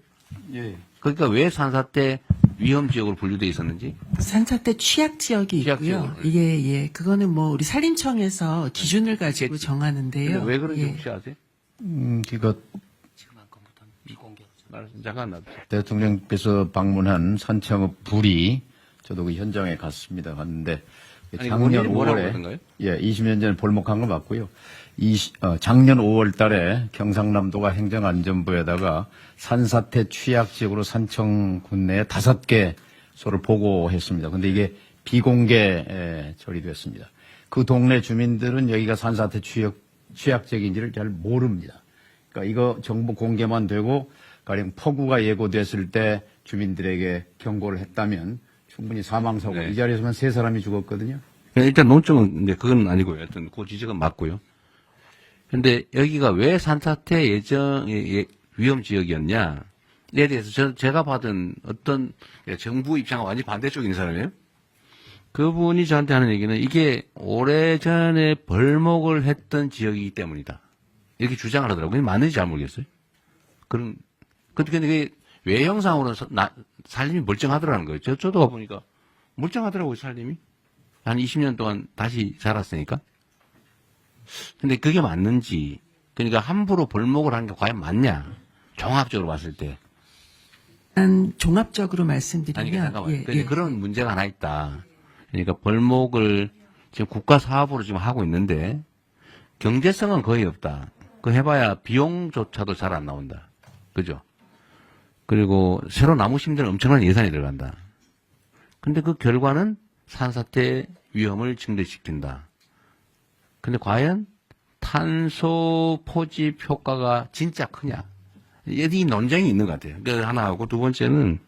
예. 그러니까 왜 산사태 위험 지역으로 분류돼 있었는지? 산사태 취약 지역이 있고요. 예. 그거는 뭐 우리 산림청에서 기준을 가지고 정하는데요. 근데 왜 그런지 예. 혹시 아세요? 그거 잠깐 대통령께서 방문한 산청읍 불이 저도 그 현장에 갔습니다. 갔는데 아니, 작년 원인이 뭐라고 5월에 그러던가요? 20년 전에 볼목한 거 맞고요. 작년 5월 달에 경상남도가 행정안전부에다가 산사태 취약 지역으로 산청군 내에 5개소를 보고했습니다. 근데 이게 비공개 처리됐습니다. 그 동네 주민들은 여기가 산사태 취약 지역인지를 잘 모릅니다. 그러니까 이거 정보 공개만 되고 가령 폭우가 예고됐을 때 주민들에게 경고를 했다면 충분히 사망사고 이 자리에서만 3사람이 죽었거든요. 일단 논점은 이제 그건 아니고요. 하여튼 그 지적은 맞고요. 근데 여기가 왜 산사태 위험 지역이었냐에 대해서 제가 받은 어떤 정부 입장과 완전히 반대쪽인 사람이에요. 그분이 저한테 하는 얘기는 이게 오래전에 벌목을 했던 지역이기 때문이다. 이렇게 주장을 하더라고요. 그게 맞는지 잘 모르겠어요. 근데 그게 외형상으로는 살림이 멀쩡하더라는 거예요. 저도 가보니까 멀쩡하더라고요, 살림이. 한 20년 동안 다시 자랐으니까. 근데 그게 맞는지, 그러니까 함부로 벌목을 한 게 과연 맞냐? 종합적으로 봤을 때. 종합적으로 말씀드리면. 잠깐만요. 그런 문제가 하나 있다. 그러니까 벌목을 지금 국가 사업으로 지금 하고 있는데, 경제성은 거의 없다. 그 해봐야 비용조차도 잘 안 나온다. 그죠? 그리고 새로 나무 심는 엄청난 예산이 들어간다. 근데 그 결과는 산사태 위험을 증대시킨다. 근데 과연 탄소 포집 효과가 진짜 크냐? 이 논쟁이 있는 것 같아요. 그 하나 하고 두 번째는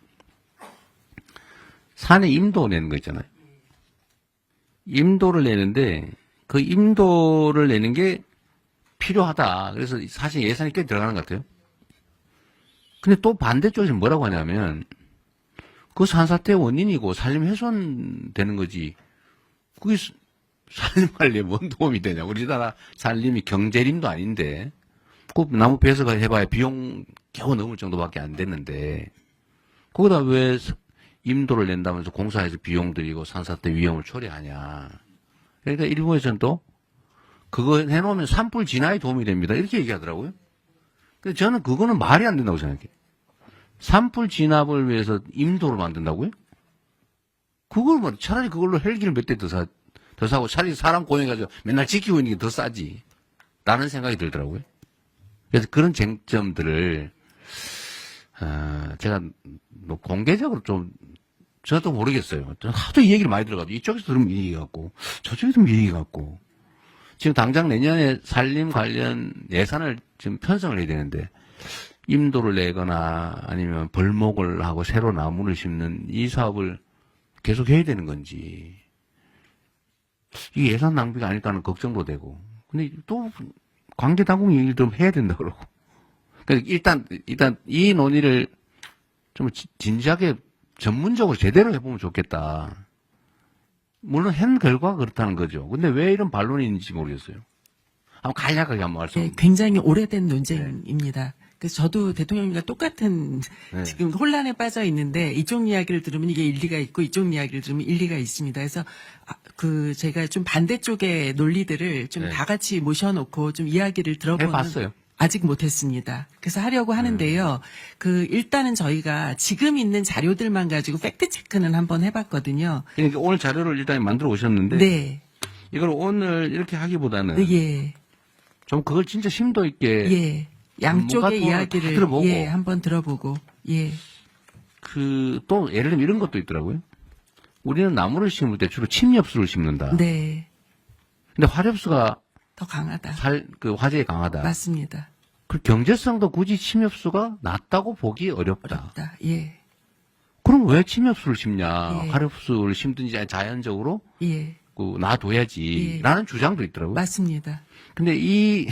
산에 임도 내는 거 있잖아요. 임도를 내는데 그 임도를 내는 게 필요하다. 그래서 사실 예산이 꽤 들어가는 것 같아요. 근데 또 반대쪽에서 뭐라고 하냐면 그 산사태 원인이고 산림 훼손되는 거지. 그게 산림 관리에 뭔 도움이 되냐. 우리나라 산림이 경제림도 아닌데 그 나무 베어서 해봐야 비용 겨우 넘을 정도밖에 안 됐는데 거기다 왜 임도를 낸다면서 공사해서 비용 들이고 산사태 위험을 초래하냐. 그러니까 일부에서는 또 그거 해놓으면 산불 진화에 도움이 됩니다. 이렇게 얘기하더라고요. 근데 저는 그거는 말이 안 된다고 생각해요. 산불 진압을 위해서 임도를 만든다고요? 그걸 뭐 차라리 그걸로 헬기를 몇 대 더 사고 차라리 사람 고용해가지고 맨날 지키고 있는 게 더 싸지. 라는 생각이 들더라고요. 그래서 그런 쟁점들을 제가 뭐 공개적으로 좀 저도 모르겠어요. 저는 하도 이 얘기를 많이 들어가지고 이쪽에서 들으면 이 얘기 같고 저쪽에서 들으면 이 얘기 같고 지금 당장 내년에 산림 관련 예산을 지금 편성을 해야 되는데 임도를 내거나 아니면 벌목을 하고 새로 나무를 심는 이 사업을 계속 해야 되는 건지 이게 예산 낭비가 아닐까 하는 걱정도 되고 근데 또 관계당국이 얘기를 좀 해야 된다 그러고 그러니까 일단 이 논의를 좀 진지하게 전문적으로 제대로 해보면 좋겠다. 물론 한 결과가 그렇다는 거죠. 근데 왜 이런 반론이 있는지 모르겠어요. 한번 간략하게 한번 말씀. 네, 굉장히 오래된 논쟁입니다. 그래서 저도 대통령님과 똑같은 지금 혼란에 빠져 있는데 이쪽 이야기를 들으면 이게 일리가 있고 이쪽 이야기를 들으면 일리가 있습니다. 그래서 제가 좀 반대쪽의 논리들을 좀 다 같이 모셔놓고 좀 이야기를 들어보는. 해봤어요. 아직 못했습니다. 그래서 하려고 하는데요. 일단은 저희가 지금 있는 자료들만 가지고 팩트 체크는 한번 해봤거든요. 그러니까 오늘 자료를 일단 만들어 오셨는데. 네. 이걸 오늘 이렇게 하기보다는. 예. 좀 그걸 진짜 심도 있게. 예. 양쪽의 이야기를. 들어보고. 예. 한번 들어보고. 예. 또 예를 들면 이런 것도 있더라고요. 우리는 나무를 심을 때 주로 침엽수를 심는다. 네. 근데 화엽수가 더 강하다. 화재에 강하다. 맞습니다. 그 경제성도 굳이 침엽수가 낮다고 보기 어렵다. 예. 그럼 왜 침엽수를 심냐? 예. 화엽수를 심든지 자연적으로 예. 놔둬야지. 라는 주장도 있더라고요. 맞습니다. 근데 이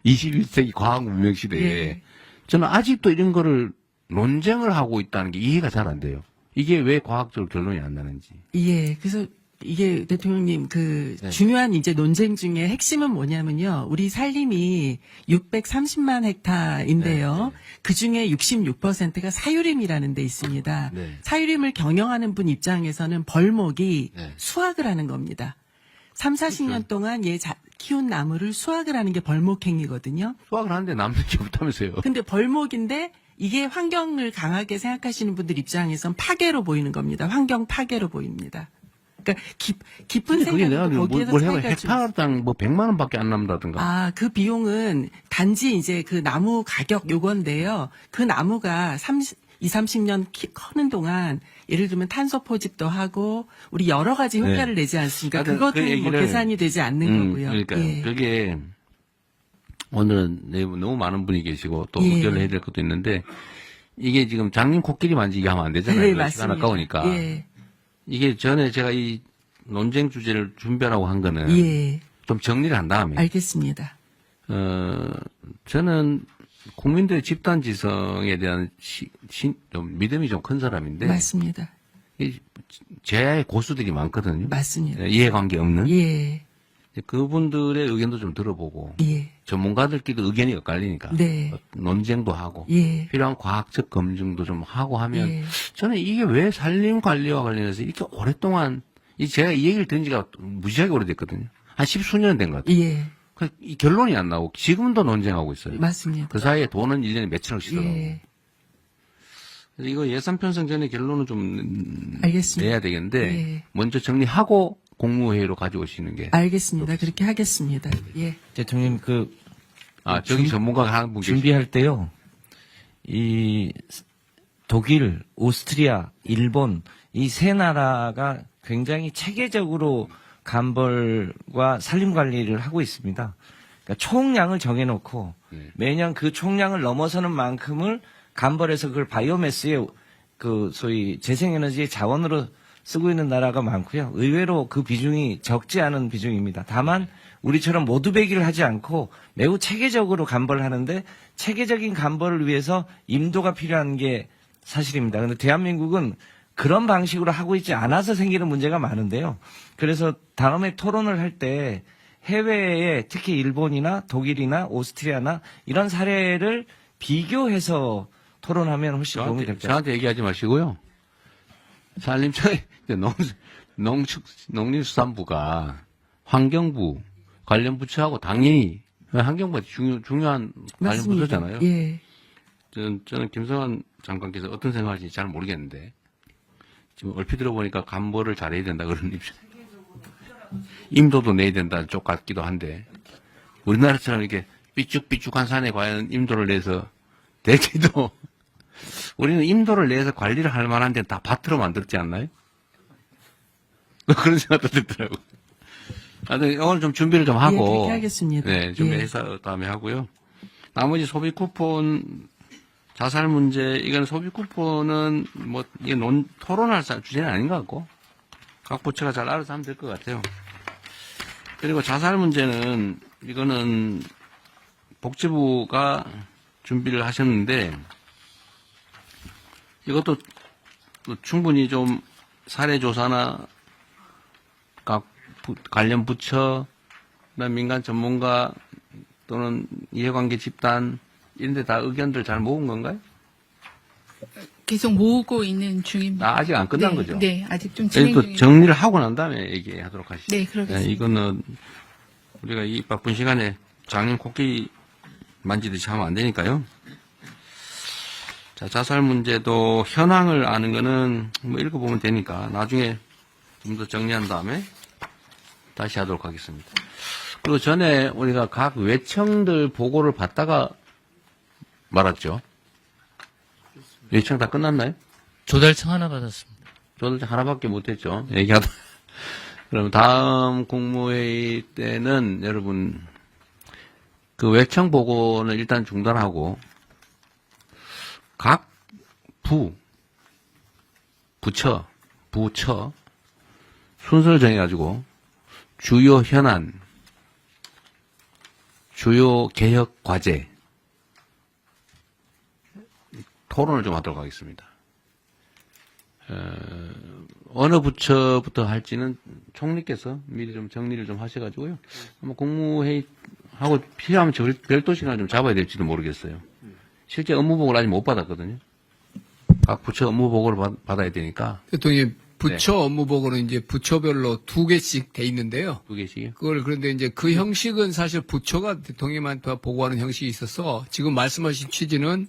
21세기 과학 문명 시대에 예. 저는 아직도 이런 거를 논쟁을 하고 있다는 게 이해가 잘 안 돼요. 이게 왜 과학적으로 결론이 안 나는지. 예. 그래서 이게 대통령님 네. 중요한 이제 논쟁 중에 핵심은 뭐냐면요. 우리 산림이 630만 헥타인데요. 그 중에 66%가 사유림이라는 데 있습니다. 네. 사유림을 경영하는 분 입장에서는 벌목이 네. 수확을 하는 겁니다. 3, 40년 동안 키운 나무를 수확을 하는 게 벌목행위거든요. 수확을 하는데 남는 게 없다면서요. 근데 벌목인데 이게 환경을 강하게 생각하시는 분들 입장에선 파괴로 보이는 겁니다. 환경 파괴로 보입니다. 그러니까 깊은 그게 내가 생각도 거기에서 뭘 해봐. 차이가 좀 헥타르당 뭐 100만 원밖에 안 남는다든가. 그 비용은 단지 이제 그 나무 가격 요건데요. 그 나무가 30년 크는 동안 예를 들면 탄소 포집도 하고 우리 여러 가지 효과를 네. 내지 않습니까? 하여튼 그것은 뭐 계산이 되지 않는 거고요. 그러니까 예. 그게 오늘은 너무 많은 분이 계시고 또 예. 의견을 해야 될 것도 있는데 이게 지금 장님 코끼리만 얘기하면 안 되잖아요. 네, 시간 맞습니다. 아까우니까. 예. 이게 전에 제가 이 논쟁 주제를 준비하라고 한 거는 예. 좀 정리를 한 다음에 알겠습니다. 저는 국민들의 집단 지성에 대한 좀 믿음이 좀 큰 사람인데 맞습니다. 이 제야의 고수들이 많거든요. 맞습니다. 이해관계 없는. 예. 그분들의 의견도 좀 들어보고 예. 전문가들끼리도 의견이 엇갈리니까 네. 논쟁도 하고 예. 필요한 과학적 검증도 좀 하고 하면 예. 저는 이게 왜 산림 관리와 관련해서 이렇게 오랫동안 제가 이 얘기를 들은 지가 무지하게 오래됐거든요. 한 10수년 된 것 같아요. 예. 이 결론이 안 나오고 지금도 논쟁하고 있어요. 맞습니다. 그 사이에 돈은 1년에 몇천억 쓰더라고요. 예. 그래서 이거 예산 편성 전에 결론을 좀 알겠습니다. 내야 되겠는데 예. 먼저 정리하고 국무회의로 가져오시는 게. 알겠습니다. 그렇게 하겠습니다. 예. 대통령 저기 전문가가 하는 분 준비할 때요. 이 독일, 오스트리아, 일본 이 세 나라가 굉장히 체계적으로 감벌과 산림 관리를 하고 있습니다. 그러니까 총량을 정해놓고 매년 그 총량을 넘어서는 만큼을 감벌해서 그걸 바이오매스의 소위 재생에너지의 자원으로 쓰고 있는 나라가 많고요. 의외로 그 비중이 적지 않은 비중입니다. 다만 우리처럼 모두 배기를 하지 않고 매우 체계적으로 감벌을 하는데 체계적인 감벌을 위해서 임도가 필요한 게 사실입니다. 그런데 대한민국은 그런 방식으로 하고 있지 않아서 생기는 문제가 많은데요. 그래서 다음에 토론을 할 때 해외에 특히 일본이나 독일이나 오스트리아나 이런 사례를 비교해서 토론하면 훨씬 도움이 될 것 같습니다. 저한테 얘기하지 마시고요. 산림청에 농림수산부가 환경부 관련 부처하고 당연히 환경부가 중요한 관련 맞습니다. 부처잖아요. 예. 저는 김성환 장관께서 어떤 생각하시는지 잘 모르겠는데 지금 얼핏 들어보니까 감벌을 잘해야 된다 그런 입장. 임도도 내야 된다는 쪽 같기도 한데 우리나라처럼 이렇게 삐쭉삐쭉한 산에 과연 임도를 내서 대체도 우리는 임도를 내서 관리를 할 만한 데는 다 밭으로 만들지 않나요? 그런 생각도 들더라고요. 오늘 좀 준비를 좀 하고. 예, 그렇게 하겠습니다. 네, 준비해서 다음에 하고요. 나머지 소비 쿠폰, 자살 문제, 이건 소비 쿠폰은 이게 토론할 주제는 아닌 것 같고, 각 부처가 잘 알아서 하면 될 것 같아요. 그리고 자살 문제는, 이거는 복지부가 준비를 하셨는데, 이것도 충분히 좀 사례조사나 각 관련 부처, 민간 전문가 또는 이해관계 집단 이런 데 다 의견들 잘 모은 건가요? 계속 모으고 있는 중입니다. 아직 안 끝난 네, 거죠? 네, 아직 좀 진행 또 중입니다. 정리를 하고 난 다음에 얘기하도록 하시죠. 네, 그러겠습니다. 이거는 우리가 이 바쁜 시간에 장님 코끼리 만지듯이 하면 안 되니까요. 자, 자살 문제도 현황을 아는 거는 읽어보면 되니까 나중에 좀 더 정리한 다음에 다시 하도록 하겠습니다. 그리고 전에 우리가 각 외청들 보고를 받다가 말았죠. 외청 다 끝났나요? 조달청 하나 받았습니다. 조달청 하나밖에 못했죠. 얘기하다. 그럼 다음 국무회의 때는 여러분 그 외청 보고는 일단 중단하고 각 부처 순서를 정해가지고 주요 현안, 주요 개혁 과제 토론을 좀 하도록 하겠습니다. 어느 부처부터 할지는 총리께서 미리 좀 정리를 좀 하셔가지고요. 한번 국무회의하고 필요하면 별도 시간을 좀 잡아야 될지도 모르겠어요. 실제 업무보고를 아직 못 받았거든요. 각 부처 업무보고를 받아야 되니까. 대통령님, 부처 업무보고는 이제 부처별로 2개씩 돼 있는데요. 2개씩이요? 그런데 이제 그 형식은 사실 부처가 대통령한테 보고하는 형식이 있어서 지금 말씀하신 취지는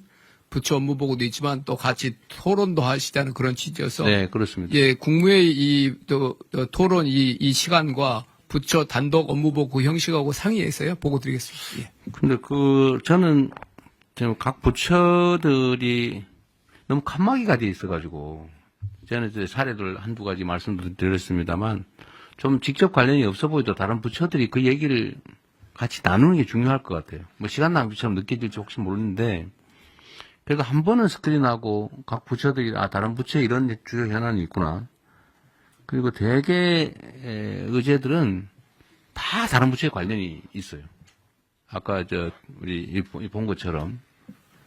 부처 업무보고도 있지만 또 같이 토론도 하시자는 그런 취지여서. 네, 그렇습니다. 예, 국무회의 또 토론 이 시간과 부처 단독 업무보고 형식하고 상의해서요. 보고 드리겠습니다. 예. 근데 저는 지금 각 부처들이 너무 칸막이가 돼 있어가지고, 저는 이제 사례들 한두 가지 말씀드렸습니다만, 좀 직접 관련이 없어 보이도 다른 부처들이 그 얘기를 같이 나누는 게 중요할 것 같아요. 뭐 시간 낭비처럼 느껴질지 혹시 모르는데, 그래도 한 번은 스크린하고 각 부처들이, 다른 부처에 이런 주요 현안이 있구나. 그리고 대개 의제들은 다 다른 부처에 관련이 있어요. 아까 우리 본 것처럼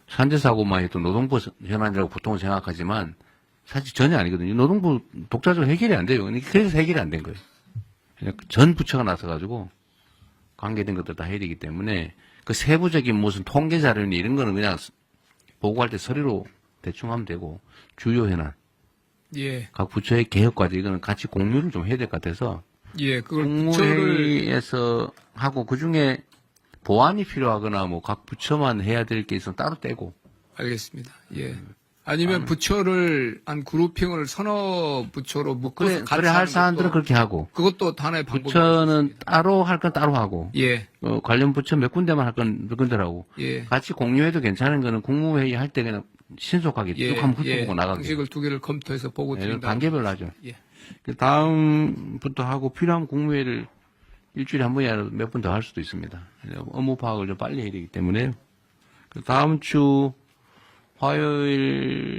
산재사고만 해도 노동부 현안이라고 보통 생각하지만 사실 전혀 아니거든요. 노동부 독자적으로 해결이 안 돼요. 그래서 해결이 안 된 거예요. 전 부처가 나서가지고 관계된 것들 다 해야 되기 때문에 그 세부적인 무슨 통계 자료니 이런 거는 그냥 보고할 때 서류로 대충 하면 되고 주요 현안. 예. 각 부처의 개혁 과제 이거는 같이 공유를 좀 해야 될 것 같아서. 예, 그걸 국무회의에서 하고 그 중에 보완이 필요하거나 뭐 각 부처만 해야 될 게 있으면 따로 떼고. 알겠습니다. 예. 아니면 부처를 한 그룹핑을 서너 부처로 묶어서 같이 그래 할 하는 사안들은 것도 그렇게 하고. 그것도 하나의 방법입니다. 부처는 따로 할 건 따로 하고. 예. 관련 부처 몇 군데만 할 건 몇 군데로 하고. 예. 같이 공유해도 괜찮은 거는 국무회의 할 때 그냥 신속하게 쭉 한번 훑어보고 나가게. 방식을 2개를 검토해서 보고 드린다. 단계별로 하죠. 예. 다음부터 하고 필요하면 국무회의를 일주일에 한 번이라도 몇 번 더 할 수도 있습니다. 업무 파악을 좀 빨리 해야 되기 때문에. 다음 주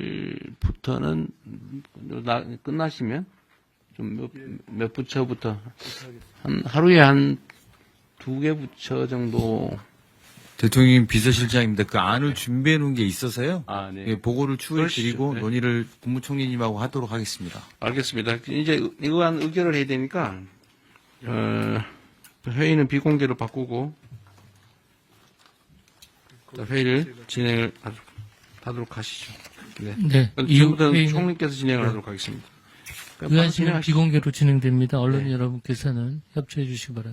화요일부터는 끝나시면 좀 몇 부처부터 하루에 한 2개 부처 정도. 대통령 비서실장입니다. 그 안을 준비해 놓은 게 있어서요. 네. 예, 보고를 추후에 드리고 네. 논의를 국무총리님하고 하도록 하겠습니다. 알겠습니다. 이제 이거한 의결을 해야 되니까 회의는 비공개로 바꾸고 회의를 진행을 하도록 하시죠. 네. 네. 지금부터 회의는- 총리께서 진행을 하도록 하겠습니다. 의안실은 비공개로 진행됩니다. 언론 여러분께서는 협조해 주시기 바랍니다.